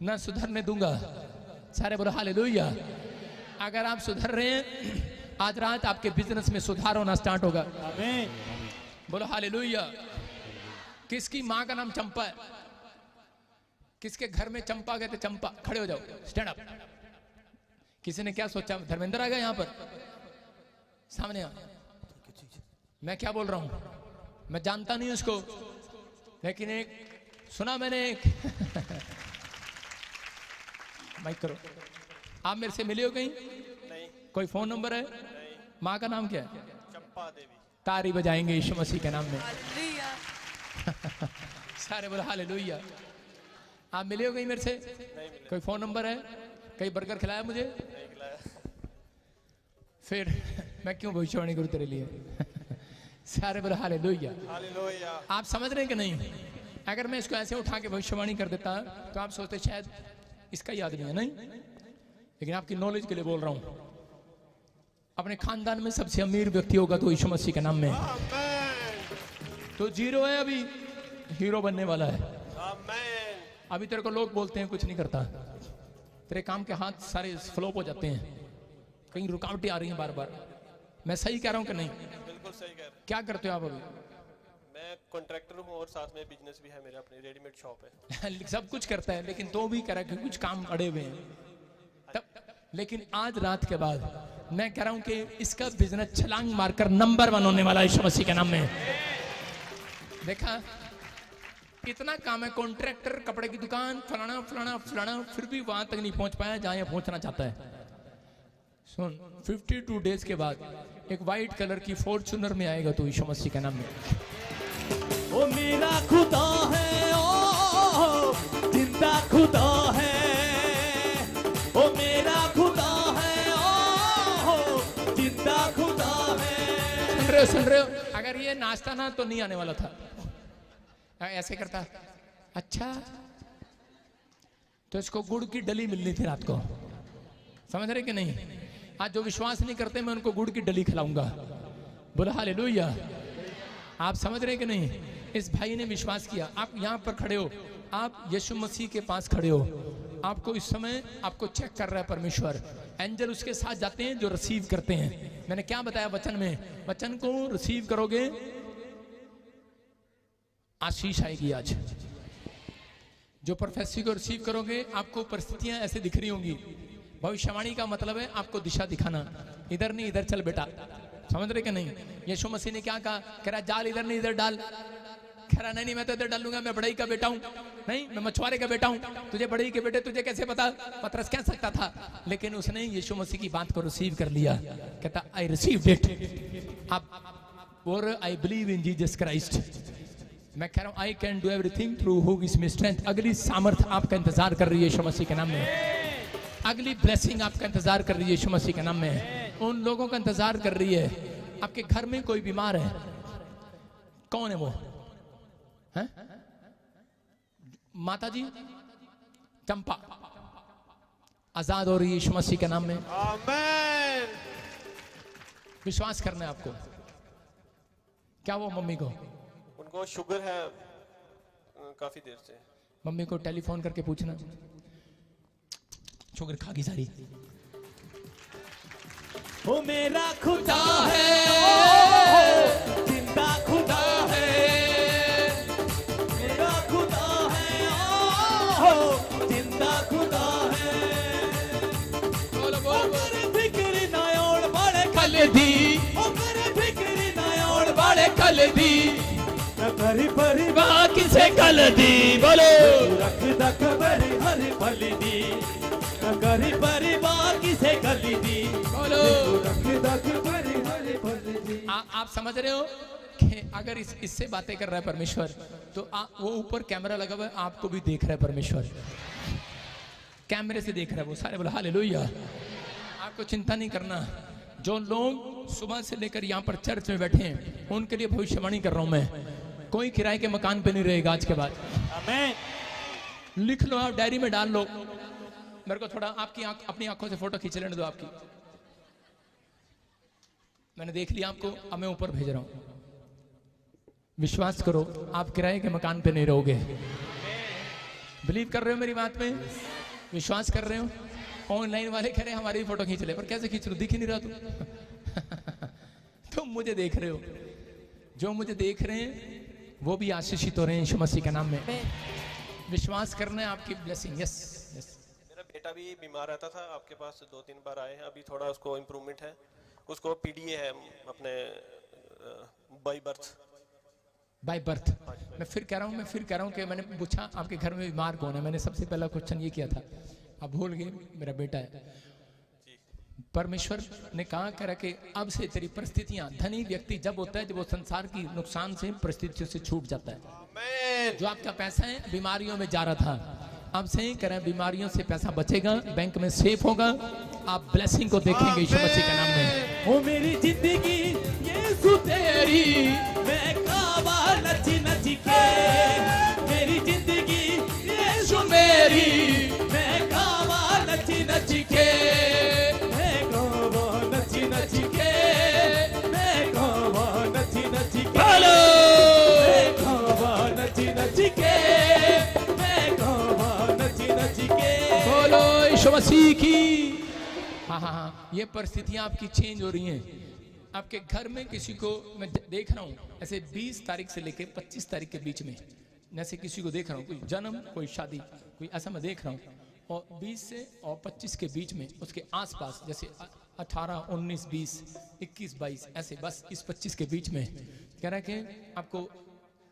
ना सुधरने दूंगा? सारे बोलो हालेलुया। अगर आप सुधर रहे हैं, आज रात आपके बिजनेस में सुधार होना स्टार्ट होगा। बोलो हालेलुया। किसकी माँ का नाम चंपा है? किसके घर में चंपा गए थे? चंपा, खड़े हो जाओ, स्टैंड अप। किसी ने क्या सोचा धर्मेंद्र आ गया यहाँ पर? सामने आ। मैं क्या बोल रहा हूं? मैं जानता नहीं उसको, लेकिन एक सुना मैंने एक माइक करो। आप मेरे से मिले हो कहीं? नहीं। कोई फोन नंबर है? नहीं। माँ का नाम क्या है? चंपा देवी। तारी बजाएंगे यीशु मसीह के नाम में। सारे बोलो हालेलुया। आप मिले हो कहीं मेरे से? नहीं मिले। कोई फोन नंबर है? कहीं बर्गर खिलाया मुझे? नहीं खिलाया। फिर मैं क्यों भविष्यवाणी करूं तेरे लिए? सारे बोलो हालेलुया। हालेलुया। आप समझ रहे हैं कि नहीं? अगर मैं इसको ऐसे उठा के भविष्यवाणी कर देता तो आप सोचते शायद इसका ही आदमी है, नहीं? लेकिन आपकी नॉलेज के लिए बोल रहा हूं। अपने खानदान में सबसे अमीर व्यक्ति होगा तो यीशु मसीह के नाम में। तो जीरो है, अभी हीरो बनने वाला है। आमीन। अभी तेरे को लोग बोलते हैं कुछ नहीं करता, तेरे काम के हाथ सारे फ्लॉप हो जाते हैं, कहीं रुकावटें आ रही हैं बार बार। मैं सही कह रहा हूं कि नहीं? बिल्कुल सही कह रहे। क्या करते हो आप अभी? मैं कॉन्ट्रैक्टर हूँ और साथ में बिजनेस भी है मेरा, अपनी रेडीमेड शॉप है। सब कुछ करता है, लेकिन तो भी करा कि कुछ काम अड़े हुए हैं तब। लेकिन आज रात के बाद मैं कह रहा हूं कि इसका बिजनेस छलांग मारकर नंबर 1 होने वाला है यीशु मसीह के नाम में। देखा, इतना काम है, कॉन्ट्रैक्टर, कपड़े की दुकान, फलाना फलाना फलाना, फिर भी वहां तक नहीं पहुंच पाया जहां पहुंचना चाहता है। सुन, 52 डेज के बाद एक व्हाइट कलर की फॉर्च्यूनर में आएगा तो यीशु मसीह के नाम में। ओ मेरा खुदा है, ओ जिंदा खुदा है, ओ मेरा खुदा है, ओ जिंदा खुदा है। सुन रहे हो? अगर ये नाचता ना तो नहीं आने वाला था। ऐसे करता, अच्छा तो इसको गुड़ की डली मिलनी थी रात को। समझ रहे कि नहीं? आज जो विश्वास नहीं करते मैं उनको गुड़ की डली खिलाऊंगा। बोलो हालेलुया। आप समझ रहे कि नहीं? इस भाई ने विश्वास किया। आप यहाँ पर खड़े हो, आप यीशु मसीह के पास खड़े हो, आपको इस समय आपको चेक कर रहा है परमेश्वर। एंजल उसके साथ जाते हैं जो रिसीव करते हैं। मैंने क्या बताया वचन में? वचन को रिसीव करोगे, आशीष आएगी। आज जो प्रोफेसी को रिसीव करोगे, आपको परिस्थितियां ऐसे दिख रही होंगी। भविष्यवाणी का मतलब है आपको दिशा दिखाना। इधर नहीं, इधर चल बेटा। समझ रहे कि नहीं? यीशु मसीह ने क्या कहा? कह रहा जाल इधर नहीं इधर डाल। कह रहा नहीं मैं तो इधर डालूंगा, मैं बढ़ई का बेटा हूं। नहीं, मैं मछुआरे का बेटा हूं। तुझे बढ़ई के बेटे तुझे कैसे पता? पतरस कह सकता था, लेकिन उसने यीशु मसीह की बात को रिसीव कर लिया। कहता आई रिसीव्ड इट। आप और I believe in Jesus Christ. मैं कह रहा हूं I can do everything through who gives me strength. अगली सामर्थ आपका इंतजार कर रही है यीशु मसीह के नाम में। अगली ब्लेसिंग आपका इंतजार कर रही है यीशु मसीह के नाम में। उन लोगों का इंतजार कर रही है। आपके घर में कोई बीमार है, कौन है वो? है माता जी चंपा आजाद हो रही है यीशु मसीह के नाम में। आमेन। विश्वास करना है आपको। क्या वो मम्मी को? उनको शुगर है काफी देर से। मम्मी को टेलीफोन करके पूछना, शुगर खा गई सारी। ओ मेरा खुदा है, जिंदा खुदा है, मेरा खुदा है, ओ जिंदा खुदा है। बोलो बोलो मेरे फिक्र ना ओढ़ बड़े कल दी, ओ मेरे फिक्र ना ओढ़ बड़े कल दी, करी परी वहां किसे कल दी। बोलो रख दख बरी हरी फली दी, करी परी बाकी से गली दी। बोलो रख दख बरी हरी फली दी। आप समझ रहे हो कि अगर इससे बातें कर रहा है परमेश्वर, तो वो ऊपर कैमरा लगा हुआ है, आपको भी देख रहा है परमेश्वर। कैमरे से देख रहा है वो सारे। बोला हालेलुया। आपको चिंता नहीं करना। जो लोग सुबह से लेकर यहाँ पर चर्च में बैठे हैं, उनके लिए भविष्यवाणी कर रहा हूं मैं। कोई किराए के मकान पे नहीं रहेगा आज के बाद। आमीन। लिख लो, आप डायरी में डाल लो। मेरे को थोड़ा आपकी अपनी आंखों से फोटो खींच लेने दो आपकी। मैंने देख लिया आपको, अब मैं ऊपर भेज रहा हूं। विश्वास करो, आप किराए के मकान पे नहीं रहोगे। बिलीव कर रहे हो मेरी बात में? विश्वास कर रहे हो? ऑनलाइन वाले कह रहे हैं हमारी भी फोटो खींच ले, पर कैसे खींच लो? दिख ही नहीं रहा तुम। तुम मुझे देख रहे हो। जो मुझे देख रहे हैं वो भी आशीषित हो रहे हैं यीशु मसीह के नाम में। विश्वास करना है आपकी ब्लेसिंग। Yes yes. मेरा बेटा भी बीमार रहता था, आपके पास 2-3 बार आए हैं। अभी थोड़ा उसको इम्प्रूवमेंट है। उसको पीडीए है अपने बाय बर्थ। By birth. मैं फिर कह रहा हूँ कि मैंने पूछा आपके घर में बीमार कौन है। मैंने सबसे पहला क्वेश्चन ये किया था, आप भूल गए, मेरा बेटा है। परमेश्वर ने कहा करा कि अब से तेरी परिस्थितियां, धनी व्यक्ति जब होता है जब वो संसार की नुकसान से, परिस्थितियों से छूट जाता है। आमीन। जो आपका पैसा है बीमारियों में जा रहा था, अब से ही करें बीमारियों से पैसा बचेगा, बैंक में सेफ होगा। आप ब्लेसिंग को देखेंगे यीशु मसीह के नाम में। ओ मेरी जिंदगी यीशु तेरी, मैं कावा नची नची के। मेरी जिंदगी यीशु मेरी, मैं कावा नची नची के। मैं कावा नची नची के, मैं कावा नची नची के। बोलो मैं कावा नची नची के, मैं कावा नची नची के। बोलो यीशु मसीह की। हाँ, ये परिस्थितियां आपकी चेंज हो रही हैं। आपके घर में किसी को मैं देख रहा हूँ ऐसे 20 तारीख से लेके 25 तारीख के बीच में, जैसे किसी को देख रहा हूँ, कोई जन्म कोई शादी कोई ऐसा मैं देख रहा हूँ। और 20 से और 25 के बीच में, उसके आसपास, जैसे 18, 19, 20, 21, 22 ऐसे, बस इस 25 के बीच में कह रहा है कि आपको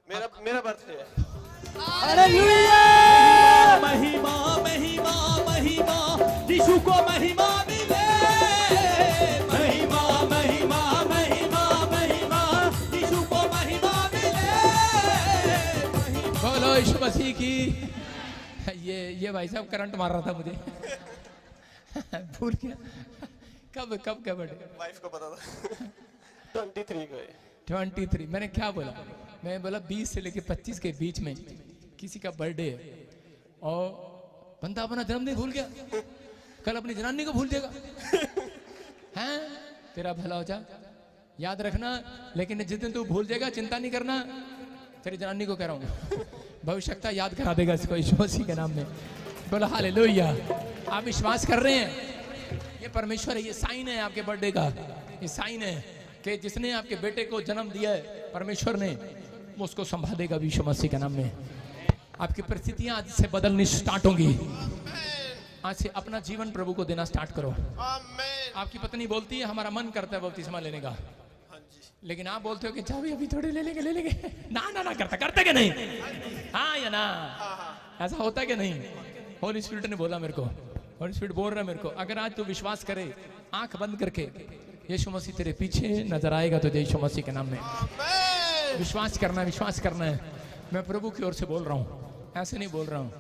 मेरा बर्थडे है। हालेलुया। महिमा महिमा महिमा यीशु को महिमा मिले। महिमा महिमा महिमा महिमा यीशु को महिमा मिले। बोलो यीशु मसीह की। ये भाई साहब करंट मार रहा था मुझे। भूल गया कब बर्थडे? वाइफ को पता था। 23 को है। 23। मैंने क्या बोला? मैं बोला 20 से लेके 25 के बीच में किसी का बर्थडे है और बंदा अपना जन्मदिन भूल गया, कल अपनी जनानी को भूल जाएगा। हैं? तेरा भला हो जा, याद रखना। लेकिन जिस दिन तू भूल जाएगा, चिंता नहीं करना, तेरी जनानी को कह रहा हूँ, भविष्यता याद करा देगा इसको यीशु मसीह के नाम में। बोला हालेलुया। आप विश्वास कर रहे हैं? ये परमेश्वर है, ये साइन है आपके बर्थडे का। ये साइन है कि जिसने आपके बेटे को जन्म दिया है परमेश्वर ने, वो उसको संभालेगा यीशु मसीह के नाम में। आपकी परिस्थितियां आज से बदलनी स्टार्ट होंगी। आज से अपना जीवन प्रभु को देना स्टार्ट करो। आपकी पत्नी बोलती है हमारा मन करता है बपतिस्मा लेने का, लेकिन आप बोलते हो कि चाबी अभी थोड़ी ले लेंगे। ना ना ना करता कि नहीं? हाँ या ना? ऐसा होता कि नहीं? होली स्पिरिट ने बोला मेरे को, होली स्पिरिट बोल रहा है मेरे को, अगर आज तू विश्वास करे आंख बंद करके, यीशु मसीह तेरे पीछे नजर आएगा तुझे यीशु मसीह के नाम में। विश्वास करना है। मैं प्रभु की ओर से बोल रहा हूँ, ऐसे नहीं बोल रहा हूँ।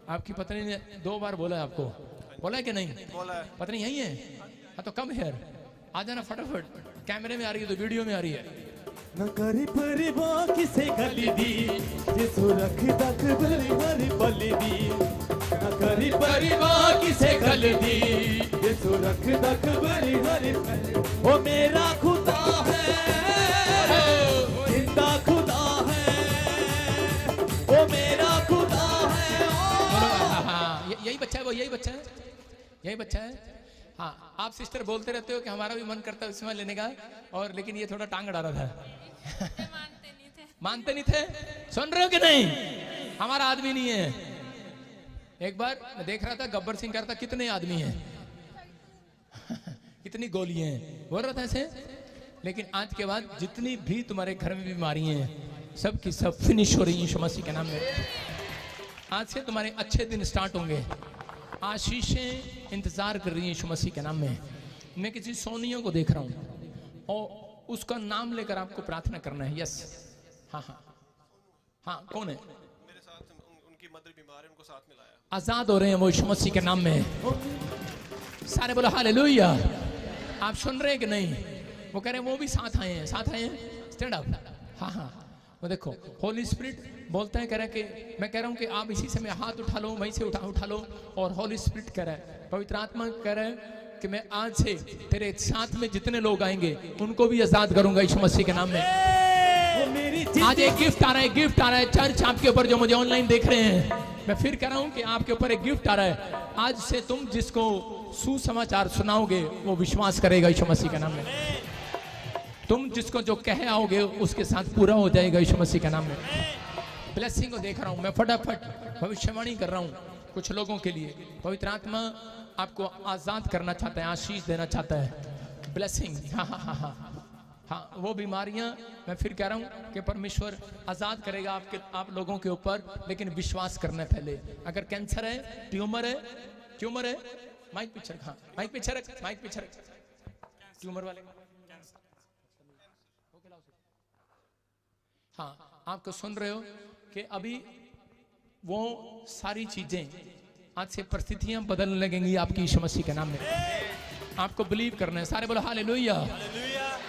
आपकी पत्नी ने 2 बार बोला है आपको, बोला है कि नहीं? बोला है। पत्नी यही है? हाँ तो कम हेयर आ जाना फटाफट। कैमरे में आ रही है तो वीडियो में आ रही है। न करी परिवार किसे गली दी जिसो रख तक भरी भरी बली दी। न करी परिवार किसे गली दी जिसो रख तक भरी भरी। वो मेरा खुदा है, जिंदा खुदा है, वो मेरा खुदा है। हाँ, यही बच्चा है, वो यही बच्चा है। हाँ, आप सिस्टर बोलते रहते हो कि हमारा भी मन करता है उसमें लेने का, और लेकिन ये थोड़ा टांग अड़ा रहा था। मानते नहीं थे। सुन रहे हो कि नहीं? हमारा आदमी नहीं है। एक बार मैं देख रहा था गब्बर सिंह कह रहा था कितने आदमी हैं कितनी गोलियां हैं, बोल रहा था ऐसे। लेकिन आज के बाद जितनी भी तुम्हारे घर में बीमारी हैं सब की सब फिनिश हो रही है यीशु मसीह के नाम में। आज से तुम्हारे अच्छे दिन स्टार्ट होंगे। आशीषें इंतजार कर रही हैं यीशु मसीह के नाम में। मैं किसी सोनियों को देख रहा हूं और उसका नाम लेकर आपको प्रार्थना करना है। यस, हाँ, कौन है? मेरे साथ उनकी मदर बीमार है, उनको साथ मिलाया। आजाद हो रहे हैं वो यीशु मसीह के नाम में। सारे बोलो हालेलुया। आप सुन रहे हैं कि नहीं? वो कह रहे हैं वो भी साथ आए हैं। Stand up. हाँ, वो देखो होली स्पिरिट बोलता है, कह रहा है कि मैं कह रहा हूं कि आप इसी समय हाथ उठा लो, वहीं से उठा लो। और होली स्पिरिट कह रहा है, पवित्र आत्मा कह रहा है कि मैं आज से तेरे साथ में जितने लोग आएंगे उनको भी आजाद करूंगा यीशु मसीह के नाम में। आज एक गिफ्ट आ रहा है चर्च आपके ऊपर, जो मुझे ऑनलाइन देख रहे हैं। मैं फिर कह रहा हूं कि आपके ऊपर एक गिफ्ट आ रहा है। आज से तुम जिसको सुसमाचार सुनाओगे वो विश्वास करेगा यीशु मसीह के नाम में। तुम जिसको जो कह आओगे उसके साथ पूरा हो जाएगा यीशु मसीह के नाम में। ब्लेसिंग को देख रहा हूं मैं, फटाफट भविष्यवाणी कर रहा हूं कुछ लोगों के लिए। पवित्र आत्मा आपको आजाद करना चाहता है, आशीष देना चाहता है। ब्लेसिंग, हाँ, वो बीमारियां मैं फिर कह रहा हूं कि परमेश्वर आजाद करेगा आप लोगों के ऊपर, लेकिन विश्वास करना है पहले। अगर कैंसर है, ट्यूमर है, माइक पीछे रख, ट्यूमर वाले। हाँ, आपको सुन रहे हो कि अभी वो सारी चीजें आज से परिस्थितियां बदलने लगेंगी आपकी यीशु मसीह के नाम में। आपको बिलीव करना है। सारे बोलो हालेलुया।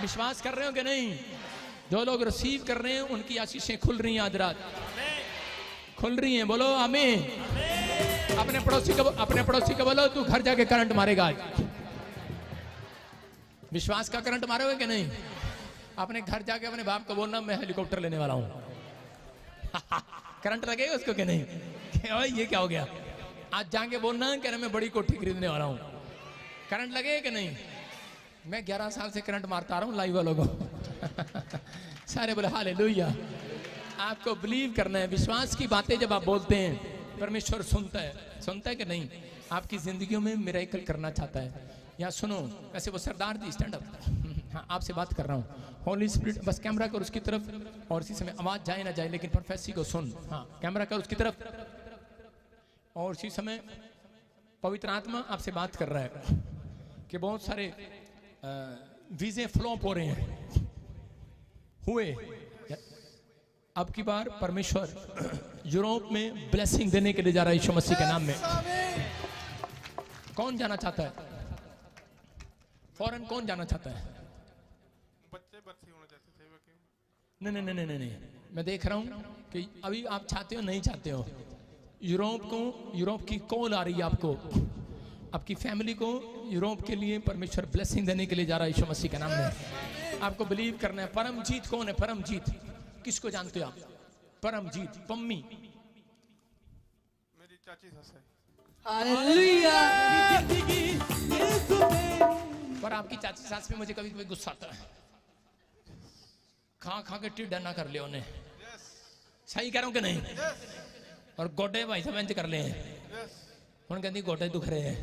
विश्वास कर रहे हो कि नहीं? जो लोग रिसीव कर रहे हैं उनकी आशीषें खुल रही हैं, आज रात खुल रही हैं। बोलो आमीन। अपने पड़ोसी को बोलो तू घर जाके करंट मारेगा आज। विश्वास का करंट मारोगे कि नहीं? अपने घर जाके अपने बाप को बोलना मैं हेलीकॉप्टर लेने वाला हूं। करंट लगेगा उसको कि नहीं? ये क्या हो गया? आज जाके बोलना कि मैं बड़ी कोठी खरीदने वाला हूं। करंट लगेगा कि नहीं? मैं 11 साल से करंट मारता आ रहा हूं लाइव वालों को। सारे बोले हालेलुया। आपको बिलीव करना है। विश्वास की बातें जब आप बोलते हैं परमेश्वर सुनता है कि नहीं? आपकी जिंदगियों में मिरेकल करना चाहता है। यहाँ सुनो, वैसे वो सरदार जी स्टैंड अप। हाँ, आपसे बात कर रहा हूँ। होली स्पिरिट, बस कैमरा कर उसकी तरफ, और इसी समय आवाज जाए ना जाए लेकिन प्रोफेसी को सुन। हाँ, कैमरा कर उसकी तरफ, और इसी समय पवित्र आत्मा आपसे बात कर रहा है कि बहुत सारे वीजे फ्लॉप हो रहे हैं, हुए। अब की बार परमेश्वर यूरोप में ब्लेसिंग देने के लिए जा रहा है यीशु मसीह के नाम में। कौन जाना चाहता है? फॉरेन कौन जाना चाहता है? बच्चे भर्ती होना चाहते थे। नहीं, मैं देख रहा हूं कि अभी आप चाहते हो नहीं चाहते हो। यूरोप की कॉल आ रही है आपको, आपकी फैमिली को यूरोप के लिए परमेश्वर ब्लेसिंग देने के लिए जा रहा है यीशु मसीह के नाम में। आपको बिलीव करना है। परमजीत कौन है? परमजीत किसको जानते हो आप? परमजीत पम्मी मेरी चाची सस है। हालेलुया। पर आपकी चाची सास पे मुझे कभी कभी गुस्सा आता है। खा खा के टिड्डा ना कर लिया उन्हें। सही कह रहा हूं कि नहीं? और गोडे भाई साहब इंज कर ले हूं कहती गोडे दुख रहे हैं।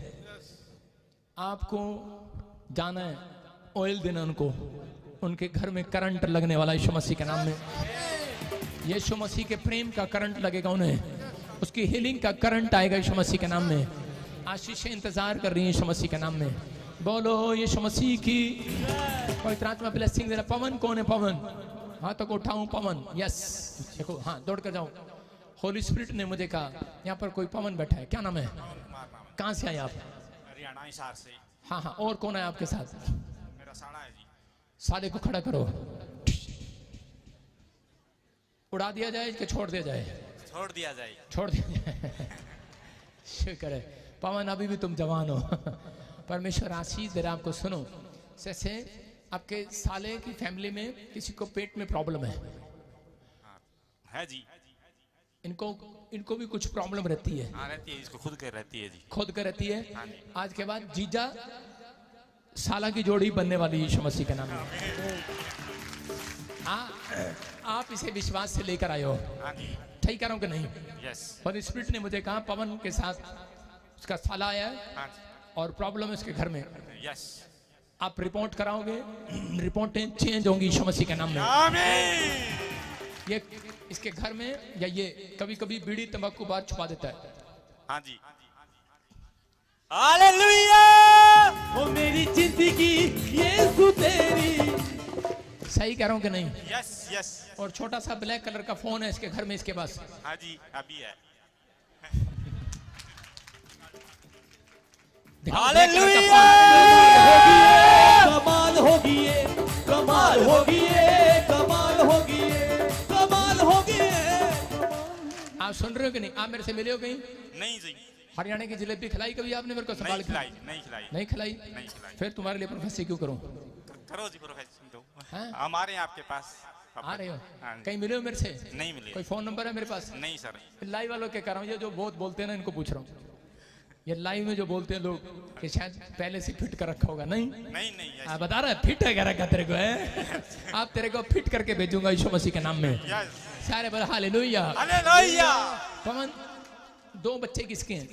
आपको जाना है ऑयल देना उनको, उनके घर में करंट लगने वाला यीशु मसीह के नाम में। यीशु मसीह के प्रेम का करंट लगेगा उन्हें, उसकी हीलिंग का करंट आएगा यीशु मसीह के नाम में। आशीषें इंतजार कर रही हैं यीशु मसीह के नाम में। बोलो यीशु मसीह की पवित्र आत्मा ब्लेसिंग देना। पवन कौन है? पवन हाथों को उठाऊं। पवन, यस देखो, हाँ दौड़ कर जाऊं। होली स्पिरिट ने मुझे कहा यहाँ पर कोई पवन बैठा है। क्या नाम है? कहाँ से आए आप? हरियाणा हिसार से। हाँ हाँ, और कौन है आपके साथ? मेरा साला है जी। साले को खड़ा करो। उड़ा दिया जाए कि छोड़ दिया जाए? छोड़ दिया जाए। छोड़ दिया जाए। शुक्र है पवन, अभी भी तुम जवान हो। परमेश्वर आशीष दे रहा आपको। सुनो, जैसे आपके साले की फैमिली में किसी को पेट में प्रॉब्लम है जी। इनको भी कुछ प्रॉब्लम रहती है। हाँ रहती है, इसको खुद कर रहती है जी। खुद कर रहती है। हाँ जी। आज के बाद जीजा साला की जोड़ी बनने वाली है यीशु मसीह के नाम में। आप इसे विश्वास से लेकर आए हो। हाँ जी। ठीक कह रहा हूं कि नहीं? यस। पर स्पिरिट ने मुझे कहा पवन के साथ उसका साला आया है हाँ जी। और प्रॉब्लम है उसके घर में। यस। आप रिपोर्ट कराओगे, रिपोर्टें चेंज होंगी यीशु मसीह के नाम में। आमीन। ये इसके घर में या ये कभी कभी बीड़ी तंबाकू बाहर छुपा देता है। हाँ जी। हालेलुया। ओ मेरी जिंदगी यीशु तेरी। सही कह रहा हूं कि नहीं? Yes yes. और छोटा सा ब्लैक कलर का फोन है इसके घर में, इसके पास। हाँ जी, अभी है। हालेलुया। कमाल होगी ये, कमाल होगी ये, कमाल होगी ये, कमाल होगी ये। आप सुन रहे हो कि नहीं? आप मेरे से मिले हो कहीं? नहीं जी। हरियाणा की जलेबी खिलाई कभी आपने मेरे को? संभाल नहीं खिलाई, नहीं खिलाई। नहीं खिलाई? नहीं खिलाई। फिर तुम्हारे लिए प्रोफेसर क्यों करूं? करो जी प्रोफेसर दो। हाँ? हमारे आपके पास आ रहे हो? हाँ जी। कहीं मिले हो मेरे से? नहीं मिले। कोई फोन नंबर है मेरे पास? नहीं सर। लाइव वालों के कर रहा हूँ, ये जो बहुत बोलते हैं ना, इनको पूछ रहा हूँ। ये लाइव में जो बोलते हैं लोग कि शायद पहले से फिट कर रखा होगा। नहीं नहीं नहीं। आप बता रहा है फिट है, रखा तेरे को है। आप तेरे को फिट करके भेजूंगा यीशु मसीह के नाम में। यस। सारे बोल हालेलुया। हालेलुया। पवन, 2 बच्चे किसके हैं?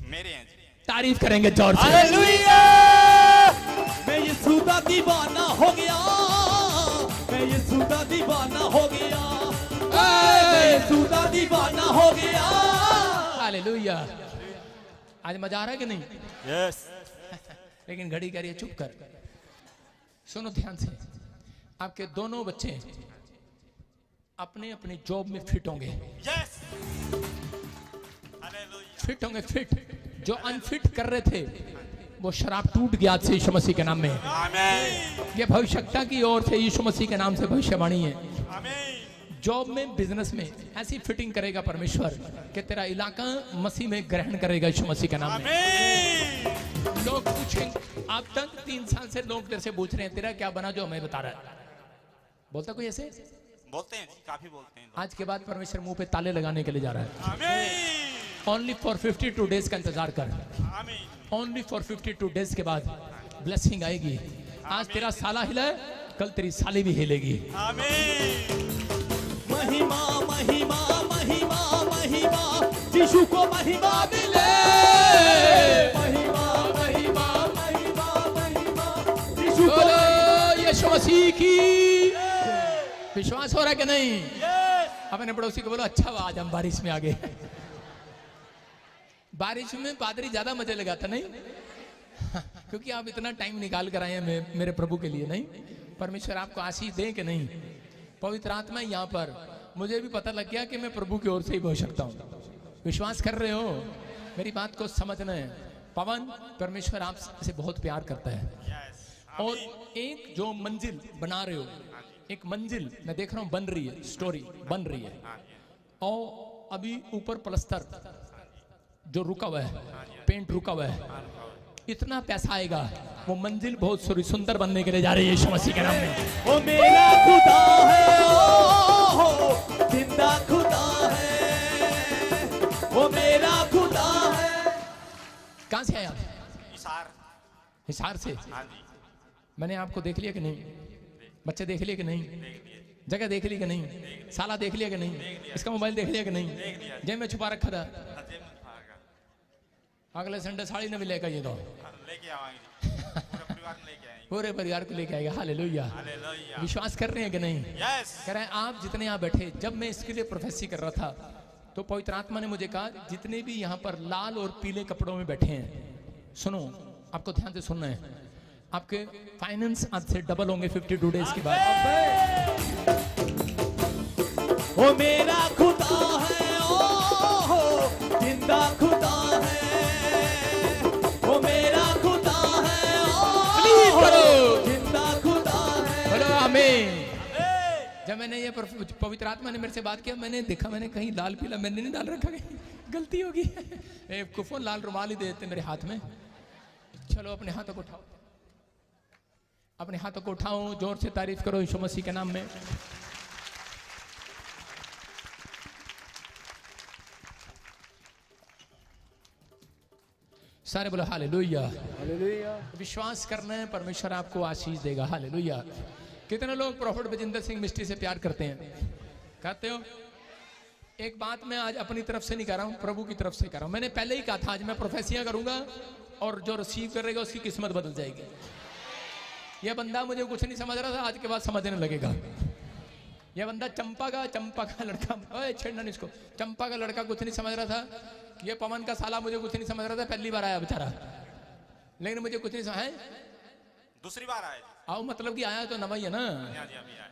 मेरे हैं जी। तारीफ करेंगे जोर से। हालेलुया। मैं यीशु दा दीवाना हो गया, मैं यीशु दा दीवाना हो गया, मैं यीशु दा दीवाना हो गया। हालेलुया। आज मजा आ रहा है कि नहीं? यस। लेकिन घड़ी कह रही है चुप कर। सुनो ध्यान से, आपके दोनों बच्चे अपने अपने जॉब में फिट होंगे। यस। हालेलुया। फिट होंगे, फिट। जो अनफिट कर रहे थे वो शराब टूट गया आज से यीशु मसीह के नाम में। आमीन। ये भविष्यता की ओर से यीशु मसीह के नाम से भविष्यवाणी है। आमीन। जॉब में, बिजनेस में ऐसी फिटिंग करेगा परमेश्वर कि तेरा इलाका मसीह में ग्रहण करेगा यीशु मसीह के नाम में। आमीन। लोग पूछेंगे, अब तक 3 साल से लोग तेरे से पूछ रहे हैं तेरा क्या बना जो हमें बता रहा है। बोलता कोई ऐसे? बोलते हैं जी, काफी बोलते हैं। आज के बाद परमेश्वर मुंह पे ताले लगाने के लिए जा रहा है। आमीन। ओनली फॉर 52 डेज का इंतजार कर। आमीन। ओनली फॉर 52 डेज के बाद ब्लेसिंग आएगी। आज तेरा साला हिला है, कल तेरी साली भी हिलेगी। आमीन। महिमा महिमा महिमा महिमा, यीशु को महिमा मिले। महिमा महिमा महिमा महिमा, यीशु को यीशु मसीह की। विश्वास हो रहा है कि नहीं? अपने पड़ोसी को बोलो अच्छा हुआ आज हम बारिश में आ गए। बारिश में पादरी ज्यादा मजे लगाता नहीं, क्योंकि आप इतना टाइम निकाल कर आए हैं मेरे प्रभु के लिए। नहीं, परमेश्वर आपको आशीष दे कि नहीं? पवित्र आत्मा यहाँ पर, मुझे भी पता लग गया कि मैं प्रभु की ओर से ही बोल सकता हूँ। विश्वास कर रहे हो? मेरी बात को समझना है। पवन, परमेश्वर आपसे बहुत प्यार करता है। और एक जो मंजिल बना रहे हो, एक मंजिल मैं देख रहा हूँ बन रही है, स्टोरी बन रही है। और अभी ऊपर प्लस्तर जो रुका हुआ है, पेंट रुका हुआ है, इतना पैसा आएगा, वो मंजिल बहुत सुंदर बनने के लिए जा रही है यीशु मसीह के नाम में। ओ मेरा खुदा है, ओ जिंदा खुदा है, वो मेरा खुदा है। कहां से आया? हिसार। हिसार से। हाँ जी। मैंने आपको देख लिया कि नहीं? बच्चे देख लिए कि नहीं? जगह देख ली कि नहीं? साला देख लिया कि नहीं? इसका मोबाइल देख लिया कि नहीं? जेब में छुपा रखा था। अगले संडे साड़ी ने भी लेकर ये दो लेके आवाएंगे पूरे परिवार में लेके आएंगे पूरे परिवार को लेके आएगा। हालेलुया। हालेलुया विश्वास कर रहे हैं कि नहीं? यस कह रहे हैं आप जितने यहाँ बैठे, जब मैं इसके लिए प्रोफेसी कर रहा था तो पवित्र आत्मा ने मुझे कहा जितने भी यहाँ पर लाल और पीले कपड़ों में बैठे हैं, सुनो, आपको ध्यान से सुनना है, आपके फाइनेंस आज से डबल होंगे 52 डेज के बाद। वो मेरा खुदा है, ओ जिंदा खुदा है, वो मेरा खुदा है, Believe करो। जिंदा खुदा है। बोलो आमीन। जब मैंने ये पवित्र आत्मा ने मेरे से बात किया, मैंने देखा, मैंने कहीं लाल पीला मैंने नहीं डाल रखा, कहीं गलती होगी। कुफन लाल रुमाल ही दे देते मेरे हाथ में। चलो अपने हाथों को उठाओ, अपने हाथों को उठाओ, जोर से तारीफ करो यीशु मसीह के नाम में। सारे बोलो हालेलुया। विश्वास करना है, परमेश्वर आपको आशीष देगा। हालेलुया। कितने लोग प्रॉफिट बजिंदर सिंह मिस्ट्री से प्यार करते हैं? कहते हो? एक बात मैं आज अपनी तरफ से नहीं कर रहा हूं, प्रभु की तरफ से कर रहा हूं। मैंने पहले ही कहा था आज मैं प्रोफेसियां करूंगा और जो रिसीव करेगा उसकी किस्मत बदल जाएगी। यह बंदा मुझे कुछ नहीं समझ रहा था, आज के बाद समझने लगेगा। यह बंदा चंपा का लड़का, ओए छेड़ना नहीं इसको, चंपा का लड़का कुछ नहीं समझ रहा था। ये पवन का साला मुझे कुछ नहीं समझ रहा था, पहली बार आया बेचारा, लेकिन मुझे कुछ नहीं समझ। दूसरी बार आए आओ मतलब कि आया तो नवा ही है ना।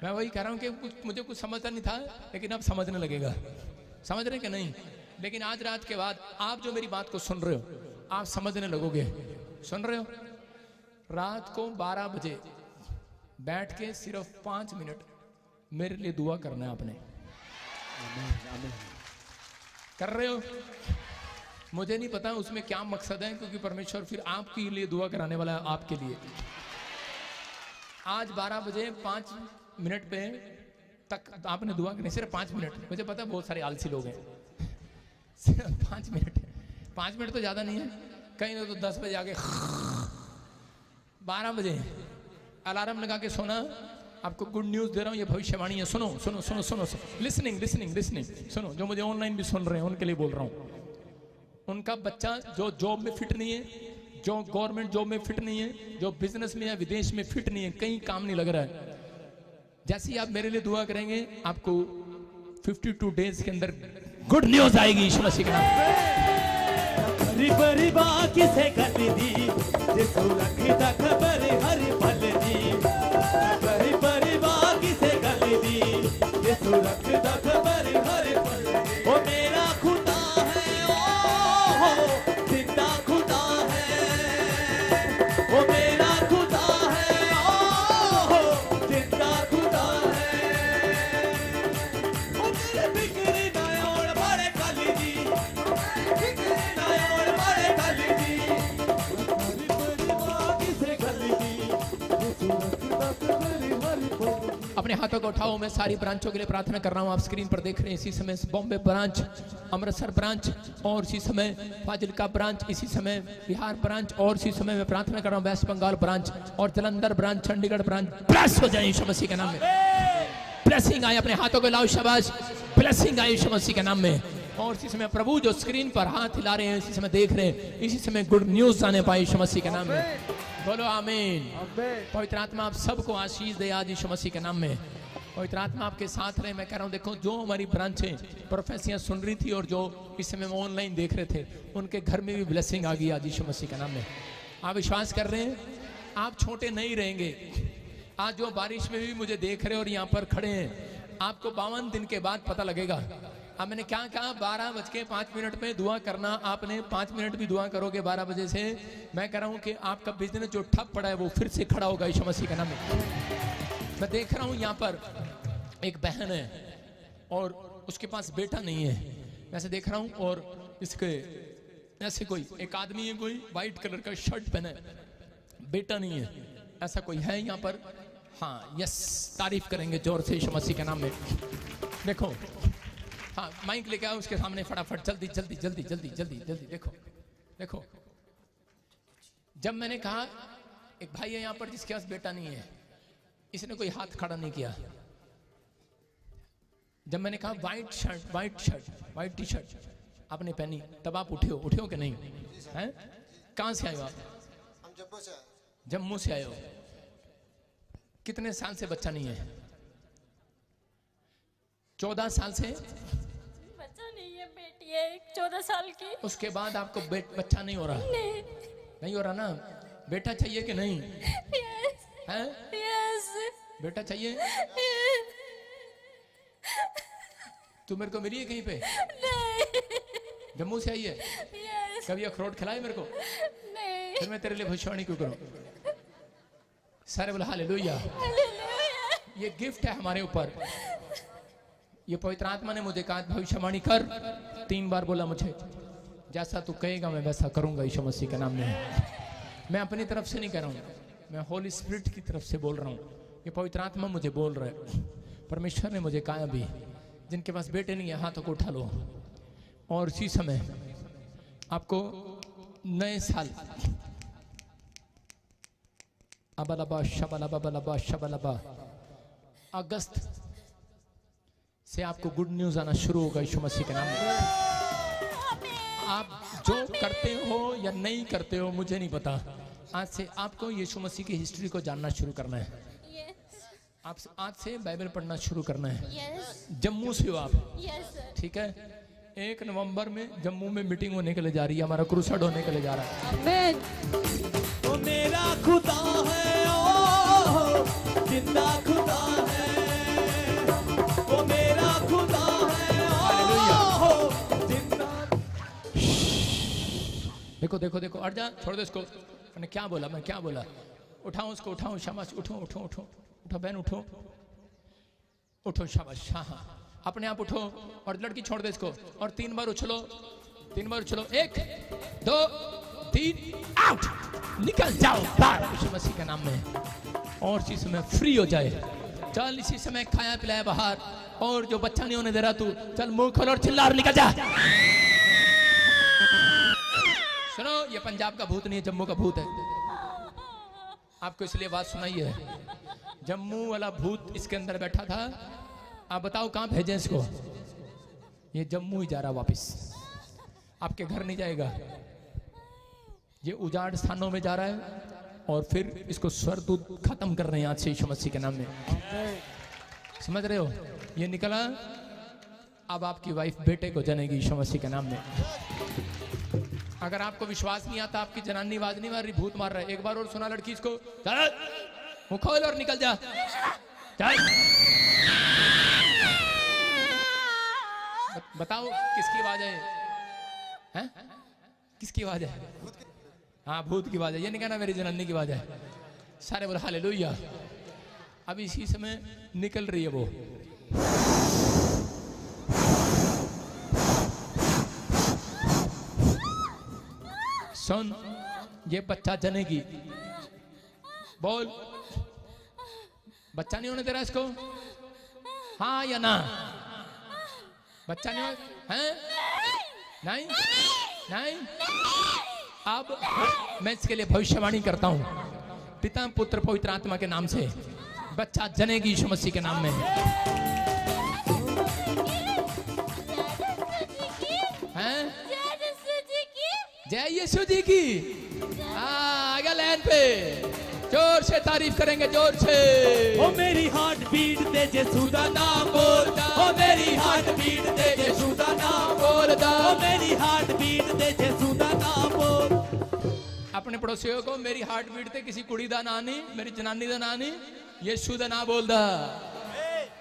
मैं वही कह रहा हूँ कि मुझे कुछ समझता नहीं था, लेकिन अब समझने लगेगा। समझ रहे कि नहीं? लेकिन आज रात के बाद आप जो मेरी बात को सुन रहे हो, आप समझने लगोगे। सुन रहे हो? रात को 12 बजे बैठ के सिर्फ 5 मिनट मेरे लिए दुआ करना है आपने। कर रहे हो? मुझे नहीं पता उसमें क्या मकसद है, क्योंकि परमेश्वर फिर आपके लिए दुआ कराने वाला है, आपके लिए। आज 12 बजे 5 मिनट पे तक आपने दुआ करनी, सिर्फ 5 मिनट। मुझे पता है बहुत सारे आलसी लोग हैं, सिर्फ 5 मिनट। 5 मिनट तो ज़्यादा नहीं है, कहीं ना तो 10 बजे आके 12 बजे अलार्म लगा के सोना। आपको गुड न्यूज़ दे रहा हूँ, ये भविष्यवाणी है। सुनो सुनो सुनो सुनो, लिसनिंग लिसनिंग लिसनिंग सुनो। जो मुझे ऑनलाइन भी सुन रहे हैं उनके लिए बोल रहा हूँ। उनका बच्चा जो जॉब में फिट नहीं है, जो गवर्नमेंट जॉब में फिट नहीं है, जो बिजनेस में या विदेश में फिट नहीं है, कहीं काम नहीं लग रहा है, जैसे ही आप मेरे लिए दुआ करेंगे आपको 52 डेज के अंदर गुड न्यूज आएगी यीशु मसीह के नाम। बरी बाकी से कर दी जिसको रखता खबर हर पल दी, बरी बाकी से कर दी जिसको रखता खबर हर पल। वो मेरा खुदा है, ओ जिंदा खुदा है, वो मेरा खुदा है, ओ जिंदा खुदा है। वो मेरे बिगड़ी नयोड़ बड़े काली दी, बिगड़ी नयोड़ बड़े काली दी, बड़ी बाकी से काली दी जिसको रखता खबर हर पल। अपने हाथों को उठाओ। मैं सारी ब्रांचों के लिए प्रार्थना कर रहा हूँ। आप स्क्रीन पर देख रहे हैं इसी समय बॉम्बे ब्रांच, अमृतसर ब्रांच, और इसी समय फाजिलका ब्रांच, इसी समय बिहार ब्रांच, और इसी समय मैं प्रार्थना कर रहा हूँ वेस्ट बंगाल ब्रांच और Jalandhar branch, Chandigarh branch. Bless हो जाए यीशु मसीह के नाम में। ब्लेसिंग आए। अपने हाथों को लाओ, शाबाश। ब्लेसिंग आए यीशु मसीह के नाम में। और इसी समय प्रभु जो स्क्रीन पर हाथ हिला रहे हैं, इसी समय देख रहे हैं, इसी समय गुड न्यूज आने पाए यीशु मसीह के नाम में। बोलो आमीन। पवित्र आत्मा आप सबको आशीष दे आज यीशु मसीह के नाम में। पवित्र आत्मा आपके साथ रहे। मैं कह रहा हूँ, देखो जो हमारी ब्रांचें प्रोफेसियां सुन रही थी और जो इस समय वो ऑनलाइन देख रहे थे, उनके घर में भी ब्लेसिंग आ गई आज यीशु मसीह के नाम में। आप विश्वास कर रहे हैं? आप छोटे नहीं रहेंगे। आज जो बारिश में भी मुझे देख रहे और यहाँ पर खड़े हैं, आपको 52 दिन के बाद पता लगेगा। अब मैंने क्या कहा? 12:05 में दुआ करना। आपने 5 मिनट भी दुआ करोगे 12 बजे से, मैं कह रहा हूँ कि आपका बिजनेस जो ठप पड़ा है वो फिर से खड़ा होगा यीशु मसीह के नाम में। मैं देख रहा हूँ यहाँ पर एक बहन है और उसके पास बेटा नहीं है, वैसे देख रहा हूँ। और इसके ऐसे कोई एक आदमी है, कोई व्हाइट कलर का शर्ट पहना है, बेटा नहीं है, ऐसा कोई है यहाँ पर? हाँ, यस, तारीफ करेंगे जोर से यीशु मसीह के नाम में। देखो, हाँ, माइक लेके आओ उसके सामने फटाफट, जल्दी जल्दी जल्दी जल्दी जल्दी जल्दी। देखो देखो, जब मैंने कहा एक भाई है यहाँ पर जिसके पास बेटा नहीं है, इसने कोई हाथ खड़ा नहीं किया। जब मैंने कहा व्हाइट टी शर्ट आपने पहनी, तब आप उठे हो कि नहीं? हैं? कहाँ से आए हो आप? हम जम्मू से आए। जम्मू से आए हो। कितने साल से बच्चा नहीं है? 14 साल से बच्चा नहीं है, बेटी है 14 साल की। उसके बाद आपको बच्चा नहीं हो रहा? नहीं हो रहा ना? बेटा चाहिए कि नहीं? यस। हैं? यस। बेटा चाहिए? तू मेरे को मिली है कहीं पे? नहीं। जम्मू से आई है? यस। कभी अखरोट खिलाए मेरे को? नहीं। फिर मैं तेरे लिए भविष्यवाणी क्यों करूं? सारे बोला हालेलुया। ये गिफ्ट है हमारे ऊपर। ये पवित्र आत्मा ने मुझे कहा भविष्यवाणी कर। 3 बार बोला मुझे, जैसा तू कहेगा मैं वैसा करूंगा यीशु मसीह के नाम में। मैं अपनी तरफ से नहीं कह रहा हूँ, मैं होली स्पिरिट की तरफ से बोल रहा हूँ। ये पवित्र आत्मा मुझे बोल रहा है। परमेश्वर ने मुझे कहा अभी जिनके पास बेटे नहीं है हाथों को उठा लो, और इसी समय आपको नए साल अबलबा शबलबा शबलबा अगस्त से आपको गुड न्यूज आना शुरू होगा यीशु मसीह के नाम में। आप जो करते हो या नहीं करते हो मुझे नहीं पता, आज से आपको यीशु मसीह की हिस्ट्री को जानना शुरू करना है। आप आज से बाइबल पढ़ना शुरू करना है। जम्मू से हो आप? ठीक है। 1 नवंबर में जम्मू में मीटिंग होने के लिए जा रही है, हमारा क्रूसेड होने के लिए जा रहा है। ओ मेरा खुदा है, ओ जिंदा खुदा है, ओ मेरा खुदा है, ओ जिंदा। देखो देखो देखो, अट जा, छोड़ दो इसको। मैंने क्या बोला? मैं क्या बोला? उठाओ उसको, उठाओ, शाबाश, उठो उठो उठो उठो बहन, उठो उठो, शाबाश। हाँ हाँ, अपने आप उठो और लड़की छोड़ दे इसको, और 3 बार उछलो, 3 बार उछलो। 1 2 3 आउट, निकल जाओ बाहर यीशु मसीह के नाम में। और इसी समय फ्री हो जाए। चल इसी समय खाया पिलाया बाहर, और जो बच्चा नहीं होने दे रहा तू, चल मुंह खोल और चिल्ला और निकल जा। सुनो, ये पंजाब का भूत नहीं है, जम्मू का भूत है। आपको इसलिए बात सुनाई है, जम्मू वाला भूत इसके अंदर बैठा था। आप बताओ कहां भेजें इसको? ये जम्मू ही जा रहा वापस, आपके घर नहीं जाएगा। ये उजाड़ स्थानों में जा रहा है, और फिर इसको स्वर्गदूत खत्म कर रहे हैं आज से यीशु मसीह के नाम में। समझ रहे हो? ये निकला, अब आपकी वाइफ बेटे को जनेगी यीशु मसीह के नाम में। अगर आपको विश्वास नहीं आता, आपकी जनानी आवाज नहीं मार रही, भूत मार रहा है, एक बार और सुना लड़की इसको, चल मुंह खोल और निकल जा। चल बताओ किसकी आवाज है? हैं? किसकी आवाज है? हाँ, भूत की आवाज है। ये नहीं कहना मेरी जनानी की आवाज है। सारे बोले हालेलुया। अब इसी समय निकल रही है वो। सुन, ये बच्चा जनेगी। बोल, बच्चा नहीं होने दे रहा इसको? हाँ या ना? बच्चा नहीं हो? हैं? नहीं नहीं। अब मैं इसके लिए भविष्यवाणी करता हूं, पिता पुत्र पवित्र आत्मा के नाम से बच्चा जनेगी यीशु मसीह के नाम में। हैं? जय यीशु जी की। आगे लाइन पे जोर से तारीफ करेंगे, जोर से। ओ मेरी हार्ट बीट दे यीशु दा नाम बोलदा, ओ मेरी हार्ट बीट दे यीशु दा नाम बोलदा, ओ मेरी हार्ट बीट दे यीशु दा नाम बोल। अपने पड़ोसियों को मेरी हार्ट बीट ते किसी कुड़ी दा ना नहीं, मेरी जनानी दा ना नहीं, यीशु दा नाम बोलदा।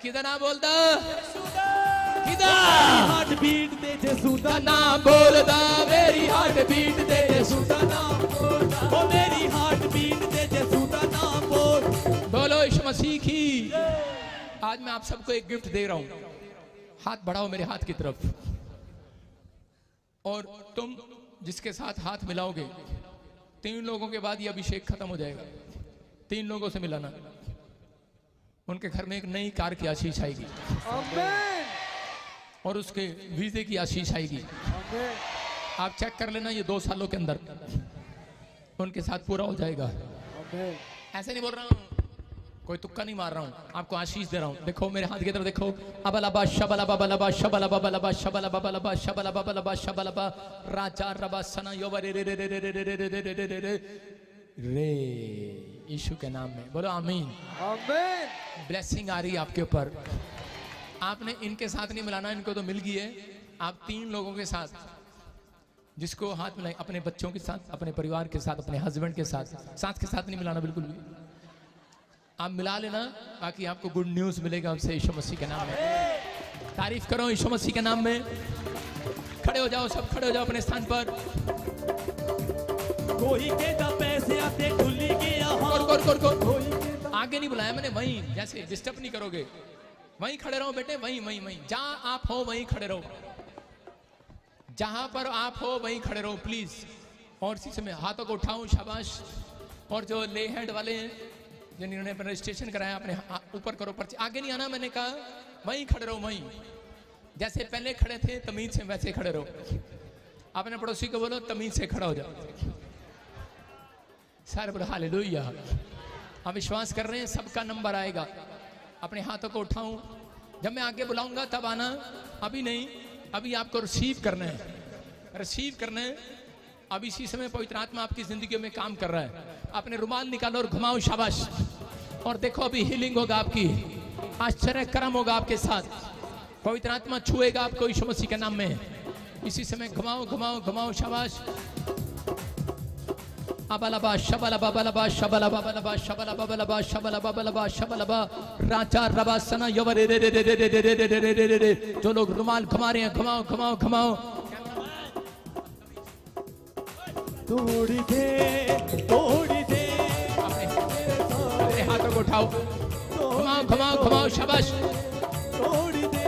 किदा नाम बोलदा? किदा? हार्ट बीट दे यीशु दा नाम बोलदा, मेरी हार्ट बीट दे यीशु दा नाम बोलदा, ओ मेरी हार्ट बीट दे यीशु दा नाम बोल। बोलो यीशु मसीह की। आज मैं आप सबको एक गिफ्ट दे रहा हूं, हाथ बढ़ाओ मेरे हाथ की तरफ, और तुम जिसके साथ हाथ मिलाओगे 3 लोगों के बाद ये अभिषेक खत्म हो जाएगा। 3 लोगों से मिलाना, उनके घर में एक नई कार की आशीष आएगी, और उसके वीजे की आशीष आएगी। आप चेक कर लेना, ये 2 सालों के अंदर उनके साथ पूरा हो जाएगा। ऐसे नहीं बोल रहा हूँ, कोई तुक्का नहीं मार रहा हूँ, आपको आशीष दे रहा हूँ। देखो मेरे हाथ की तरफ देखो, अबलबा शबलबा बलबा शबलबा बलबा शबलबा बलबा शबलबा बलबा शबलबा राजा रबा सना योवरे रे रे रे रे रे रे रे रे रे रे रे रे। यीशु के नाम में बोलो आमीन। आमीन। ब्लेसिंग आ रही है आपके ऊपर। आपने इनके साथ नहीं मिलाना, इनको तो मिल गई है। आप 3 लोगों के साथ, जिसको हाथ मिलाएं, अपने बच्चों के साथ, अपने परिवार के साथ, अपने हस्बैंड के साथ, साथ के साथ नहीं मिलाना बिल्कुल भी। आप मिला लेना, बाकी आपको गुड न्यूज मिलेगा हमसे यीशु मसीह के नाम में। तारीफ करो यीशु मसीह के नाम में। खड़े हो जाओ, सब खड़े हो जाओ अपने स्थान पर। कोई कहता पैसे आते खुली गया। आगे नहीं बुलाया मैंने, वहीं जैसे डिस्टर्ब नहीं करोगे, वहीं खड़े रहो बेटे, वहीं वहीं वहीं जहां आप हो वहीं खड़े रहो, जहां पर आप हो वहीं खड़े रहो प्लीज। और इसी समय हाथों को उठाओ, शाबाश। और जो ले हैंड वाले हैं, जिन्होंने अपना रजिस्ट्रेशन कराया, अपने ऊपर करो पर्ची। आगे नहीं आना, मैंने कहा वहीं खड़े रहो, वहीं जैसे पहले खड़े थे तमीज से वैसे खड़े रहो। अपने पड़ोसी को बोलो तमीज से खड़ा हो जाओ। सारे बोलो हालेलुया। हम विश्वास कर रहे हैं सबका नंबर आएगा। अपने हाथों को उठाऊं, जब मैं आगे बुलाऊंगा तब आना, अभी नहीं। अभी आपको रिसीव करना है, रिसीव करना है। अब इसी समय पवित्र आत्मा आपकी जिंदगी में काम कर रहा है। अपने रुमाल निकालो और घुमाओ, शाबाश। और देखो अभी हीलिंग होगा आपकी, आश्चर्य कर्म होगा आपके साथ। पवित्र आत्मा छुएगा आपको यीशु मसीह के नाम में। इसी समय घुमाओ घुमाओ घुमाओ, शाबाश। अबलबा शबलबा बलबा शबलबा बलबा शबलबा बलबा शबलबा बलबा शबलबा राजा रबा सना यवरे रे रे रे रे रे रे रे रे रे रे। जो लोग रुमाल घुमा रहे हैं, घुमाओ घुमाओ घुमाओ। तोड़ दे तोड़ दे। अपने हाथों को उठाओ, घुमाओ घुमाओ घुमाओ, शाबाश। तोड़ दे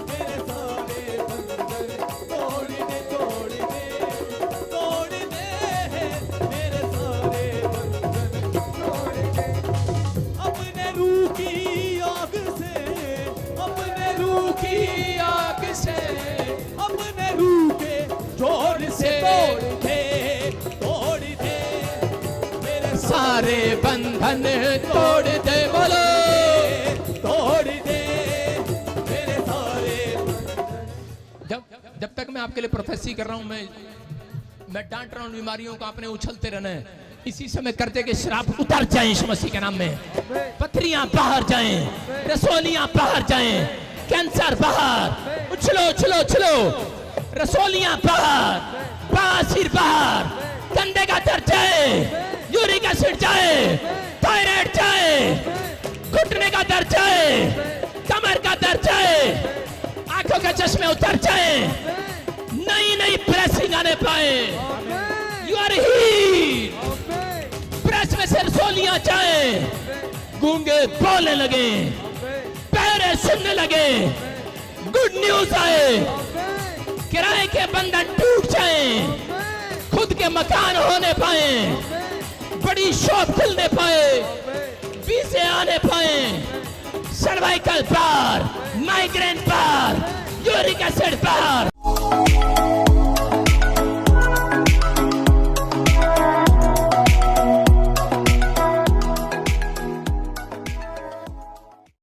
मेरे सारे बंधन, तोड़ दे तोड़ दे तोड़ दे मेरे सारे बंधन, तोड़ दे। अपने रूह की आग से, अपने रूह की आग से, अपने रूह के जोर से तोड़ दे, तोड़ दे मेरे सारे बंधन तोड़ दे। बोलो तोड़ दे मेरे सारे। जब तक मैं आपके लिए प्रोफेसी कर रहा हूं, मैं डांट रहा हूं बीमारियों को, आपने उछलते रहना है। इसी समय करते कि श्राप उतर जाएं यीशु मसीह के नाम में। पथरियां बाहर जाएं, रसोलियां बाहर जाएं, कैंसर बाहर। उछलो उछलो उछलो, रसोलियां बाहर, बासिर बाहर, कंधे का दर्द जाए, यूरिक एसिड जाए, थायराइड जाए, घुटने का दर्द जाए, कमर का दर्द जाए, आंखों के चश्मे उतर जाए, नई नई ब्लेसिंग आने पाए। You are healed. प्रेस में से रसोलियां जाए, गूंगे बोलने लगे, बहरे सुनने लगे, गुड न्यूज आए, किराए के बंधन टूट जाए, खुद के मकान होने पाए, बड़ी शॉप खुलने पाए, वीजे आने पाए, सर्वाइकल पार, माइग्रेन पार, यूरिक एसिड पार।